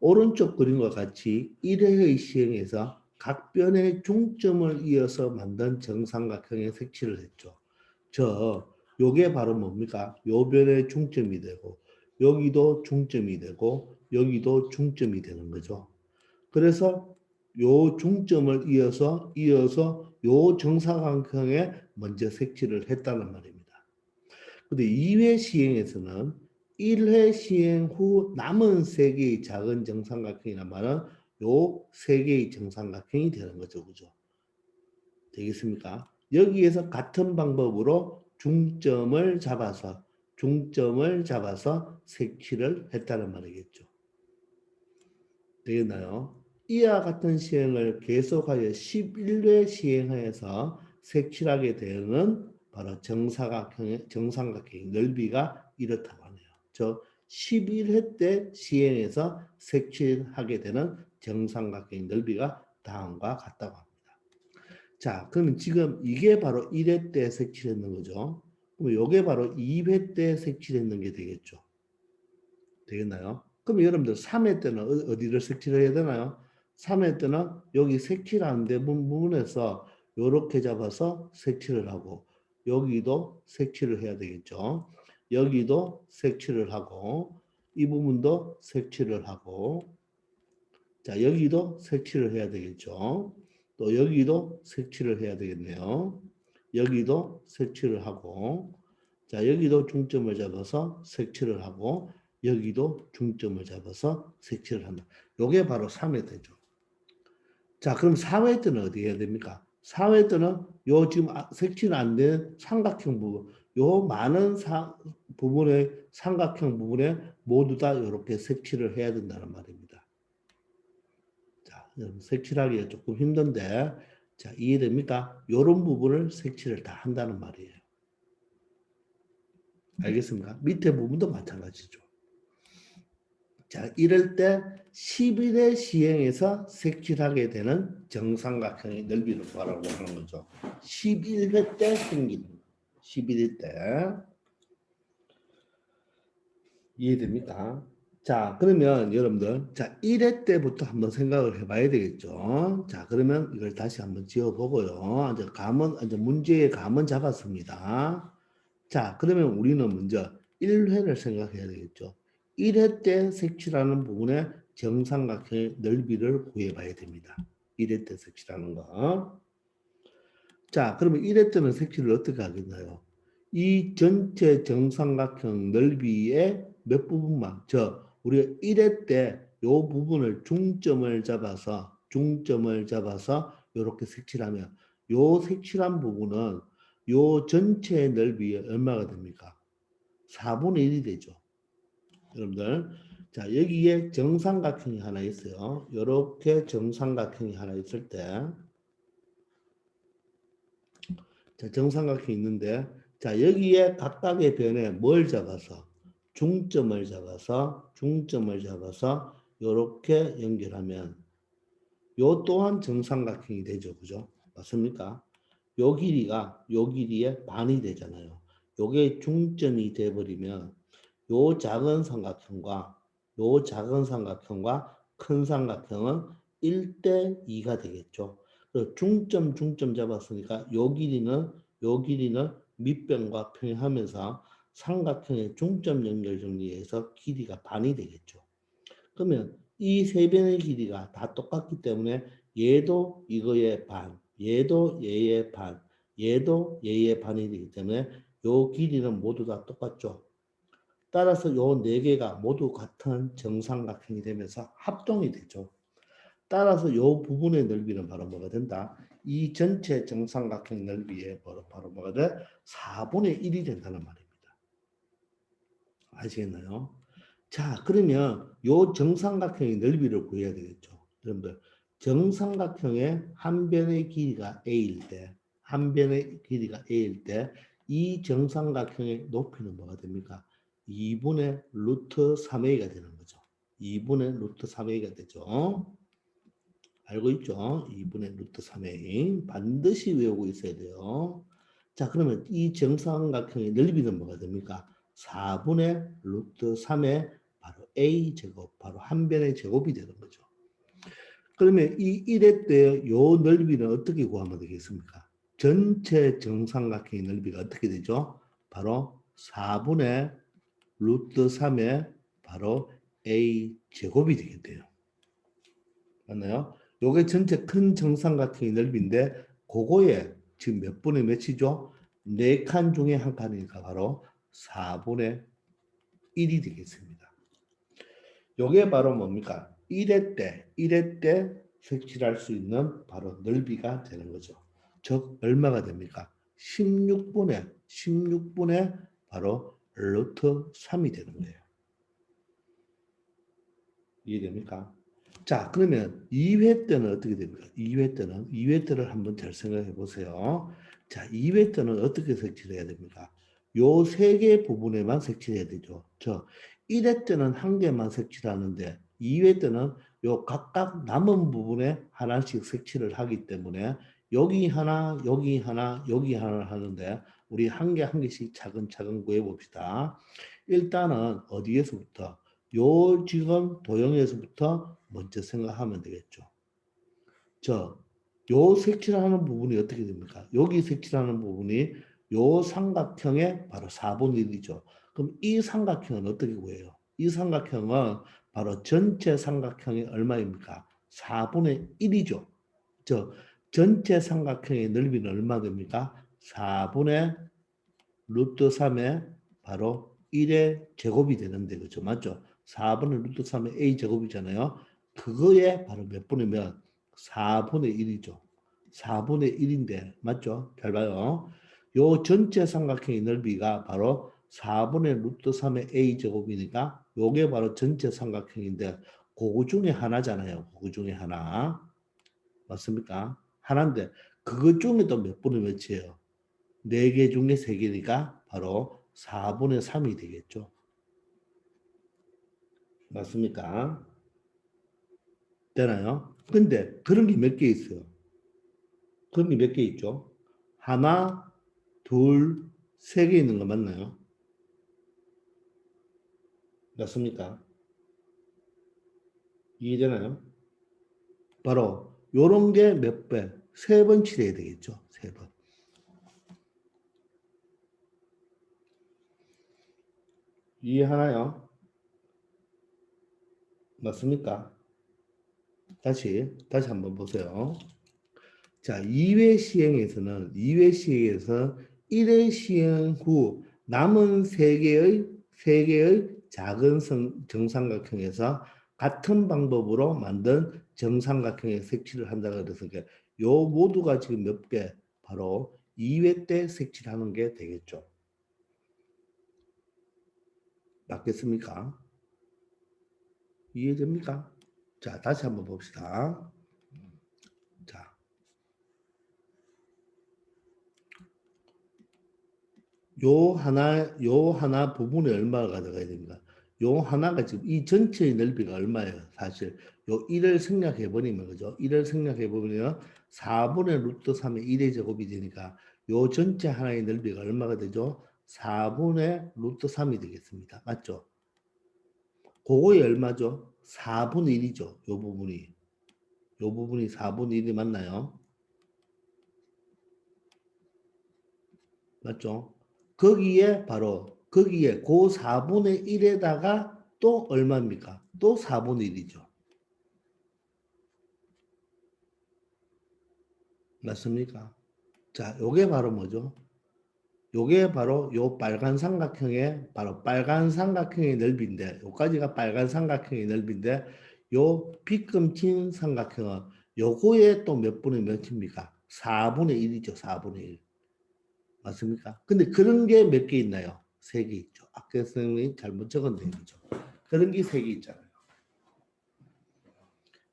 오른쪽 그림과 같이 1회의 시행에서 각 변의 중점을 이어서 만든 정삼각형의 색칠을 했죠. 요게 바로 뭡니까? 요 변의 중점이 되고 여기도 중점이 되고 여기도 중점이 되는 거죠. 그래서 요 중점을 이어서 요 정사각형에 먼저 색칠을 했다는 말입니다. 근데 2회 시행에서는 1회 시행 후 남은 3개의 작은 정삼각형이란 말은 요 3개의 정삼각형이 되는 거죠. 그죠? 되겠습니까? 여기에서 같은 방법으로 중점을 잡아서 색칠을 했다는 말이겠죠. 되겠나요? 이와 같은 시행을 계속하여 11회 시행하여서 색칠하게 되는 바로 정삼각형의 넓이가 이렇다고 하네요. 11회 때 시행해서 색칠하게 되는 정삼각형의 넓이가 다음과 같다고 합니다. 자, 그러면 지금 이게 바로 1회 때 색칠했는 거죠. 그럼 이게 바로 2회 때 색칠했는 게 되겠죠. 되겠나요? 그럼 여러분들 3회 때는 어디를 색칠해야 되나요? 3회 때는 여기 색칠하는 데 부분에서 이렇게 잡아서 색칠을 하고 여기도 색칠을 해야 되겠죠. 여기도 색칠을 하고 이 부분도 색칠을 하고 자 여기도 색칠을 해야 되겠죠. 또 여기도 색칠을 해야 되겠네요. 여기도 색칠을 하고 자 여기도 중점을 잡아서 색칠을 하고 여기도 중점을 잡아서 색칠을 한다. 요게 바로 3회 때죠. 자 그럼 4회 때는 어디 해야 됩니까? 4회 때는 요 지금 색칠 안 된 삼각형 부분 요 많은 부분의 삼각형 부분에 모두 다 이렇게 색칠을 해야 된다는 말입니다. 자, 색칠하기가 조금 힘든데 자 이해됩니까? 요런 부분을 색칠을 다 한다는 말이에요. 알겠습니까? 밑에 부분도 마찬가지죠. 자, 이럴 때 11회 시행에서 색칠하게 되는 정삼각형의 넓이를 구하라고 하는 거죠. 11회 때 생기는 11회 때 이해됩니까? 자, 그러면 여러분들 자, 1회 때부터 한번 생각을 해봐야 되겠죠. 자, 그러면 이걸 다시 한번 지어보고요. 이제 문제의 감은 잡았습니다. 자, 그러면 우리는 먼저 1회를 생각해야 되겠죠. 1회 때 색칠하는 부분의 정삼각형의 넓이를 구해봐야 됩니다. 1회 때 색칠하는 거. 자, 그러면 1회 때는 색칠을 어떻게 하겠나요? 이 전체 정삼각형 넓이의 몇 부분만, 우리가 1회 때 이 부분을 중점을 잡아서 이렇게 색칠하면 요 색칠한 부분은 요 전체의 넓이의 얼마가 됩니까? 4분의 1이 되죠. 여러분들. 자, 여기에 정삼각형이 하나 있어요. 이렇게 정삼각형이 하나 있을 때, 자, 정삼각형이 있는데, 자, 여기에 각각의 변에 뭘 잡아서, 중점을 잡아서, 이렇게 연결하면, 요 또한 정삼각형이 되죠. 그죠? 맞습니까? 요 길이의 반이 되잖아요. 요게 중점이 돼버리면 요 작은 삼각형과 큰 삼각형은 1대 2가 되겠죠. 중점 잡았으니까 요 길이는 밑변과 평행하면서 삼각형의 중점 연결 정리에서 길이가 반이 되겠죠. 그러면 이 세 변의 길이가 다 똑같기 때문에 얘도 이거의 반, 얘도 얘의 반, 얘도 얘의 반이 되기 때문에 요 길이는 모두 다 똑같죠. 따라서 요 네 개가 모두 같은 정삼각형이 되면서 합동이 되죠. 따라서 요 부분의 넓이는 바로 뭐가 된다? 이 전체 정삼각형 넓이의 바로 뭐가 돼? 4분의 1이 된다는 말입니다. 아시겠나요? 자, 그러면 요 정삼각형의 넓이를 구해야 되겠죠. 여러분들, 정삼각형의 한 변의 길이가 A일 때, 이 정삼각형의 높이는 뭐가 됩니까? 2분의 루트 3a가 되는 거죠. 2분의 루트 3a가 되죠. 알고 있죠? 2분의 루트 3a. 반드시 외우고 있어야 돼요. 자, 그러면 이 정삼각형의 넓이는 뭐가 됩니까? 4분의 루트 3의 바로 a제곱, 바로 한 변의 제곱이 되는 거죠. 그러면 이 1회 때 요 넓이는 어떻게 구하면 되겠습니까? 전체 정삼각형의 넓이가 어떻게 되죠? 바로 4분의 루트 3의 바로 a 제곱이 되겠대요. 맞나요? 요게 전체 큰 정삼각형의 넓이인데 그거에 지금 몇 분의 몇이죠? 4칸 중에 한 칸이니까 바로 4분의 1이 되겠습니다. 요게 바로 뭡니까? 1회 때 색칠할 수 있는 바로 넓이가 되는 거죠. 즉 얼마가 됩니까? 16분의 바로 루트 3이 되는 거예요. 이해됩니까? 자, 그러면 2회 때는 어떻게 됩니까? 2회 때를 한번 잘 생각해 보세요. 자, 2회 때는 어떻게 색칠해야 됩니까? 요 세 개 부분에만 색칠해야 되죠. 1회 때는 한 개만 색칠하는데 2회 때는 요 각각 남은 부분에 하나씩 색칠을 하기 때문에 여기 하나, 여기 하나, 여기 하나 하는데 우리 한 개 한 개씩 차근차근 구해 봅시다. 일단은 어디에서부터? 요 지금 도형에서부터 먼저 생각하면 되겠죠. 요 색칠하는 부분이 어떻게 됩니까? 여기 색칠하는 부분이 요 삼각형의 바로 4분의 1이죠. 그럼 이 삼각형은 어떻게 구해요? 이 삼각형은 바로 전체 삼각형이 얼마입니까? 4분의 1이죠. 전체 삼각형의 넓이는 얼마 됩니까? 4분의 루트 3의 바로 1의 제곱이 되는데 그죠? 맞죠? 4분의 루트 3의 a 제곱이잖아요. 그거에 바로 몇 분의 몇? 4분의 1이죠. 4분의 1인데 맞죠? 잘 봐요. 요 전체 삼각형의 넓이가 바로 4분의 루트 3의 a 제곱이니까 요게 바로 전체 삼각형인데 그거 중에 하나잖아요. 그거 중에 하나. 맞습니까? 하나인데 그것 중에 또 몇 분의 몇이에요? 4개 중에 3개니까 바로 4분의 3이 되겠죠. 맞습니까? 되나요? 근데 그런 게 몇 개 있어요. 그런 게 몇 개 있죠. 하나, 둘, 3개 있는 거 맞나요? 맞습니까? 이해되나요? 바로 요런 게 몇 배? 3번 칠해야 되겠죠. 3번. 이해하나요? 맞습니까? 다시 한번 보세요. 자, 2회 시행에서 1회 시행 후 남은 세 개의 작은 정삼각형에서 같은 방법으로 만든 정삼각형에 색칠을 한다 그래서 요 모두가 지금 몇 개? 바로 2회 때 색칠하는 게 되겠죠. 맞겠습니까? 이해됩니까? 자, 다시 한번 봅시다. 자, 요 하나 부분에 얼마가 들어가야 됩니까? 요 하나가 지금 이 전체의 넓이가 얼마예요? 사실 요 1을 생략해 버리면 그죠? 1을 생략해 버리면 4분의 루트 3의 1의 제곱이 되니까 요 전체 하나의 넓이가 얼마가 되죠? 4분의 루트 3이 되겠습니다. 맞죠? 그거의 얼마죠? 4분의 1이죠. 요 부분이. 요 부분이 4분의 1이 맞나요? 맞죠? 거기에 그 4분의 1에다가 또 얼마입니까? 또 4분의 1이죠. 맞습니까? 자, 요게 바로 뭐죠? 요게 바로 요 빨간 삼각형의 바로 빨간 삼각형의 넓이인데 요까지가 빨간 삼각형의 넓이인데 요 빗금친 삼각형은 요거에 또 몇 분의 몇입니까? 4분의 1이죠. 4분의 1. 맞습니까? 근데 그런 게 몇 개 있나요? 3개 있죠. 아까 선생님이 잘못 적었네, 그죠? 그런 게 3개 있잖아요.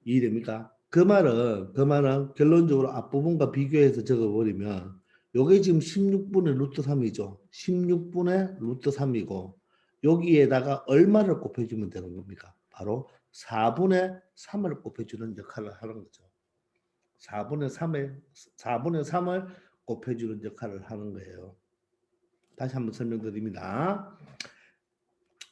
이해됩니까? 그 말은 결론적으로 앞부분과 비교해서 적어버리면 요게 지금 16분의 루트 3이죠. 16분의 루트 3이고 여기에다가 얼마를 곱해주면 되는 겁니까? 바로 4분의 3을 곱해주는 역할을 하는 거죠. 4분의 3을 곱해주는 역할을 하는 거예요. 다시 한번 설명드립니다.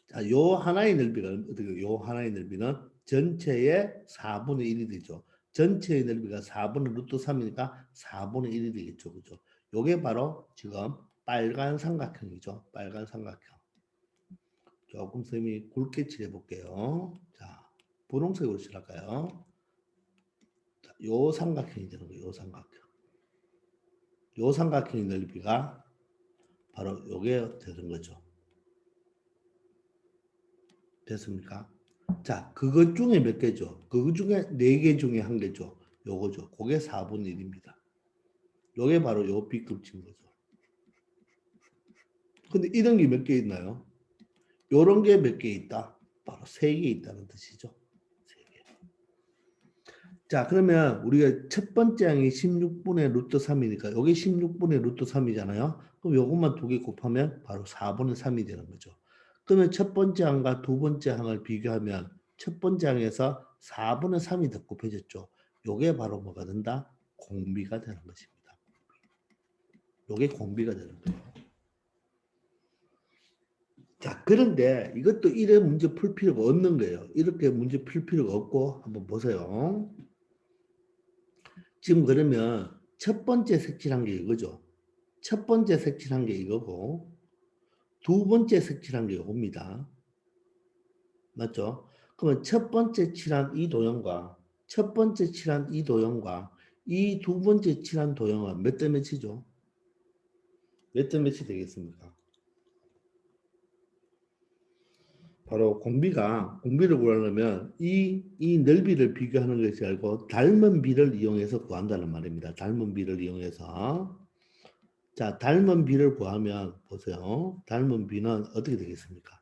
자, 요 하나의 넓이가 어떻게 요 하나의 넓이는 전체의 4분의 1이 되죠. 전체의 넓이가 4분의 루트 3이니까 4분의 1이 되겠죠. 그죠? 요게 바로 지금 빨간 삼각형이죠. 빨간 삼각형. 조금 쌤이 굵게 칠해 볼게요. 자, 분홍색으로 칠할까요? 자, 요 삼각형이 되는 거예요. 요 삼각형. 요 삼각형의 넓이가 바로 요게 되는 거죠. 됐습니까? 자, 그것 중에 몇 개죠? 그것 중에 4개 중에 한 개죠. 요거죠. 그게 4분의 1입니다. 요게 바로 요 B급진 거죠. 근데 이런 게 몇 개 있나요? 요런 게 몇 개 있다? 바로 3개 있다는 뜻이죠. 3개. 자, 그러면 우리가 첫 번째 항이 16분의 루트 3이니까 요게 16분의 루트 3이잖아요. 그럼 요것만 2개 곱하면 바로 4분의 3이 되는 거죠. 그러면 첫 번째 항과 두 번째 항을 비교하면 첫 번째 항에서 4분의 3이 더 곱해졌죠. 요게 바로 뭐가 된다? 공비가 되는 것입니다. 요게 공비가 되는 거예요. 자, 그런데 이것도 이래 문제 풀 필요가 없는 거예요. 이렇게 문제 풀 필요가 없고 한번 보세요. 지금 그러면 첫 번째 색칠한 게 이거죠. 첫 번째 색칠한 게 이거고 두 번째 색칠한 게 이겁니다. 맞죠? 그러면 첫 번째 칠한 이 도형과 첫 번째 칠한 이 도형과 이 두 번째 칠한 도형은 몇 대 몇이죠? 몇 대 몇이 되겠습니까? 바로 공비를 구하려면 이 넓이를 비교하는 것이 아니고 닮은 비를 이용해서 구한다는 말입니다. 닮은 비를 이용해서. 자, 닮은 비를 구하면 보세요. 닮은 비는 어떻게 되겠습니까?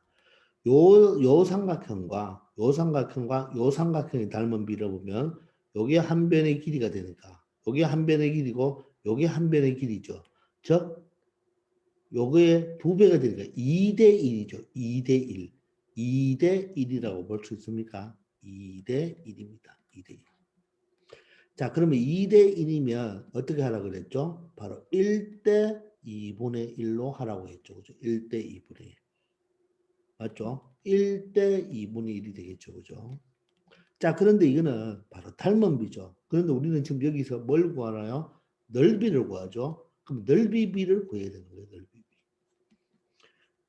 요 삼각형과 요 삼각형과 요 삼각형이 닮은 비를 보면 요게 한 변의 길이가 되니까 요게 한 변의 길이고 요게 한 변의 길이죠. 즉 요게 두 배가 되니까 2대 1이죠. 2대 1. 2대 1이라고 볼 수 있습니까? 2대 1입니다. 2대 1. 자, 그러면 2대 1이면 어떻게 하라고 그랬죠? 바로 1대 2분의 1로 하라고 했죠. 그죠? 1대 2분의 1. 맞죠? 1대 2분의 1이 되겠죠. 그죠? 자, 그런데 이거는 바로 닮은 비죠. 그런데 우리는 지금 여기서 뭘 구하나요? 넓이를 구하죠. 그럼 넓이비를 구해야 되는 거예요. 넓이비.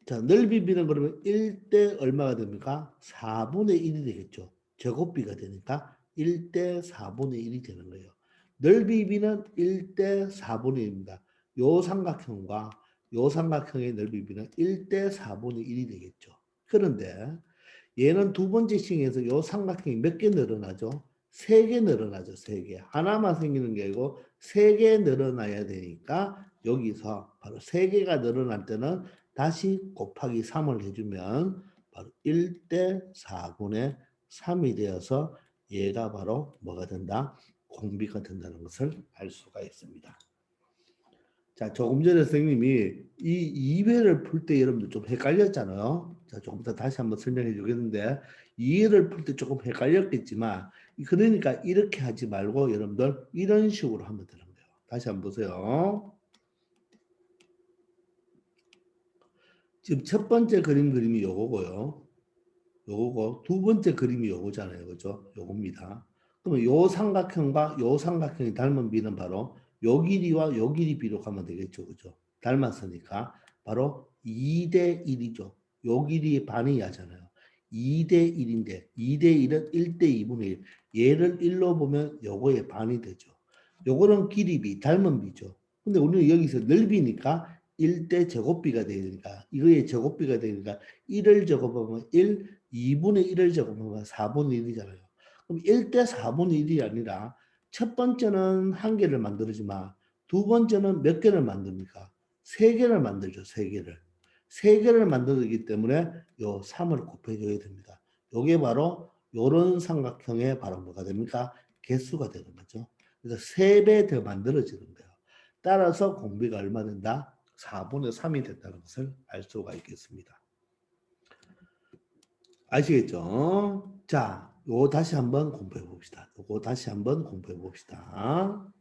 자, 넓이비는 그러면 1대 얼마가 됩니까? 4분의 1이 되겠죠. 제곱비가 되니까 1대 4분의 1이 되는 거예요. 넓이비는 1대 4분의 1입니다. 요 삼각형과 요 삼각형의 넓이비는 1대 4분의 1이 되겠죠. 그런데 얘는 두 번째 층에서 요 삼각형이 몇 개 늘어나죠? 3개 늘어나죠. 3개. 하나만 생기는 게 아니고 3개 늘어나야 되니까 여기서 바로 3개가 늘어날 때는 다시 곱하기 3을 해주면 바로 1대 4분의 3이 되어서 얘가 바로 뭐가 된다? 공비가 된다는 것을 알 수가 있습니다. 자, 조금 전에 선생님이 이 2회를 풀 때 여러분들 좀 헷갈렸잖아요. 자, 조금 더 다시 한번 설명해 주겠는데 2회를 풀 때 조금 헷갈렸겠지만 그러니까 이렇게 하지 말고 여러분들 이런 식으로 하면 되는 거예요. 다시 한번 보세요. 지금 첫 번째 그림이 요거고요. 요거고 두 번째 그림이 요거잖아요. 그죠? 요겁니다. 그러면 요 삼각형과 요 삼각형이 닮은 비는 바로 요 길이와 요 길이 비록하면 되겠죠. 그죠? 닮았으니까 바로 2대 1이죠. 요 길이의 반이 하잖아요. 2대 1인데 2대 1은 1대 2분의 1. 얘를 1로 보면 요거의 반이 되죠. 요거는 길이비, 닮은 비죠. 근데 우리는 여기서 넓이니까 1대 제곱비가 되니까 이거의 제곱비가 되니까 1을 제곱하면 1, 2분의 1을 제곱하면 4분의 1이잖아요. 그럼 1대 4분의 1이 아니라 첫 번째는 한 개를 만들지만 두 번째는 몇 개를 만듭니까? 세 개를 만들죠. 세 개를. 세 개를 만들기 때문에 요 3을 곱해줘야 됩니다. 요게 바로 요런 삼각형의 바로 뭐가 됩니까? 개수가 되는 거죠. 그래서 3배 더 만들어지는 거예요. 따라서 공비가 얼마 된다? 4분의 3이 된다는 것을 알 수가 있겠습니다. 아시겠죠? 자, 요거 다시 한번 공부해 봅시다. 요거 다시 한번 공부해 봅시다.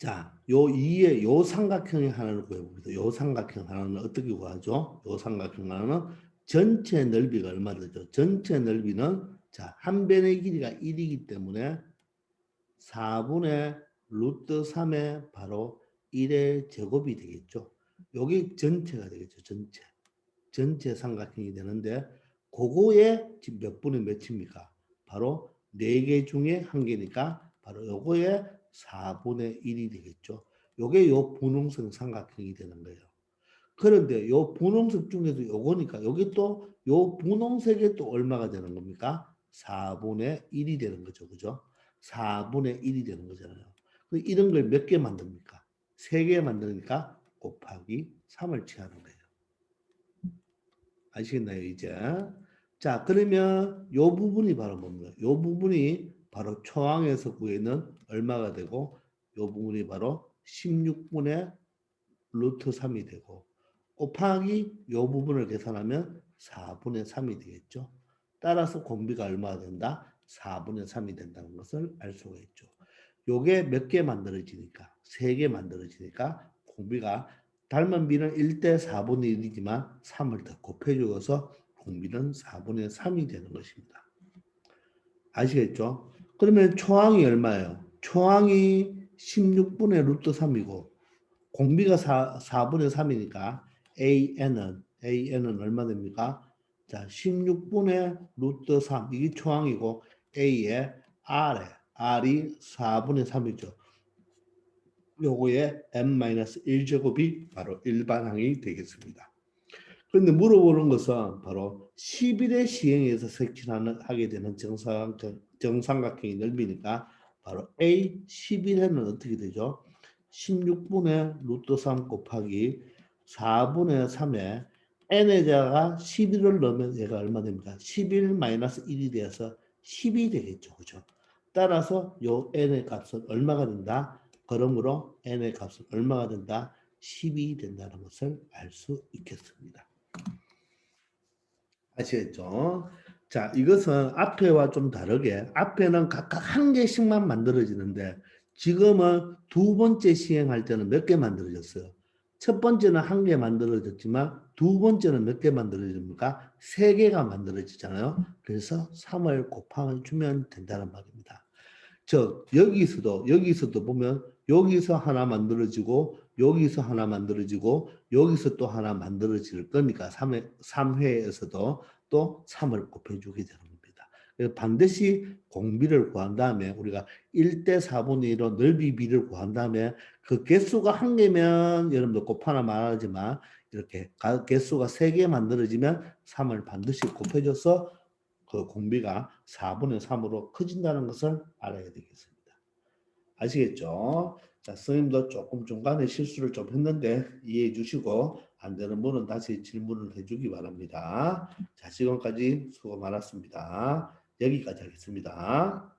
자, 요 2의 요 삼각형의 하나를 구해봅니다. 요 삼각형 하나는 어떻게 구하죠? 요 삼각형 하나는 전체 넓이가 얼마 되죠? 전체 넓이는 자, 한 변의 길이가 1이기 때문에 4분의 루트 3의 바로 1의 제곱이 되겠죠. 요게 전체가 되겠죠. 전체. 전체 삼각형이 되는데 그거에 지금 몇 분의 몇입니까? 바로 4개 중에 한 개니까 바로 요거에 4분의 1이 되겠죠. 요게 요 분홍색 삼각형이 되는 거예요. 그런데 요 분홍색 중에도 요거니까 여기 또 요 분홍색에 또 얼마가 되는 겁니까? 4분의 1이 되는 거죠. 그죠? 4분의 1이 되는 거잖아요. 이런 걸 몇 개 만듭니까? 3개 만드니까 곱하기 3을 취하는 거예요. 아시겠나요, 이제? 자, 그러면 요 부분이 바로 뭡니까? 요 부분이 바로 초항에서 구해는 얼마가 되고, 요 부분이 바로 16분의 루트 3이 되고, 곱하기 요 부분을 계산하면 4분의 3이 되겠죠. 따라서 공비가 얼마가 된다? 4분의 3이 된다는 것을 알 수가 있죠. 요게 몇 개 만들어지니까, 3개 만들어지니까 공비가 닮은 비는 1대 4분의 1이지만 3을 더 곱해주어서 공비는 4분의 3이 되는 것입니다. 아시겠죠? 그러면 초항이 얼마예요? 초항이 16분의 루트 3이고 공비가 4분의 3이니까 AN은 얼마 됩니까? 자, 16분의 루트 3 이게 초항이고 A의 R이 4분의 3이죠. 요거의 n-1제곱이 바로 일반항이 되겠습니다. 그런데 물어보는 것은 바로 11의 시행에서 색칠하게 되는 정삼각형의 넓이니까 바로 A 11회는 어떻게 되죠? 16분의 루트 3 곱하기 4분의 3에 n의 자가 11을 넣으면 얘가 얼마 됩니까? 11-1이 되어서 10이 되겠죠. 그죠? 따라서 요 n의 값은 얼마가 된다? 그러므로 n의 값은 얼마가 된다? 10이 된다는 것을 알 수 있겠습니다. 아시겠죠? 자, 이것은 앞에와 좀 다르게 앞에는 각각 한 개씩만 만들어지는데 지금은 두 번째 시행할 때는 몇 개 만들어졌어요. 첫 번째는 한 개 만들어졌지만 두 번째는 몇 개 만들어집니까? 세 개가 만들어지잖아요. 그래서 3을 곱해주면 된다는 말입니다. 여기서도 보면 여기서 하나 만들어지고 여기서 하나 만들어지고 여기서 또 하나 만들어질 거니까 3회에서도 또 3을 곱해주게 되는 겁니다. 그래서 반드시 공비를 구한 다음에 우리가 1대 4분의 1로 넓이 비를 구한 다음에 그 개수가 한 개면 여러분들 곱하나 말하지만 이렇게 개수가 3개 만들어지면 3을 반드시 곱해줘서 그 공비가 4분의 3으로 커진다는 것을 알아야 되겠습니다. 아시겠죠? 자, 선생님도 조금 중간에 실수를 좀 했는데 이해해 주시고 안 되는 분은 다시 질문을 해주기 바랍니다. 자, 지금까지 수고 많았습니다. 여기까지 하겠습니다.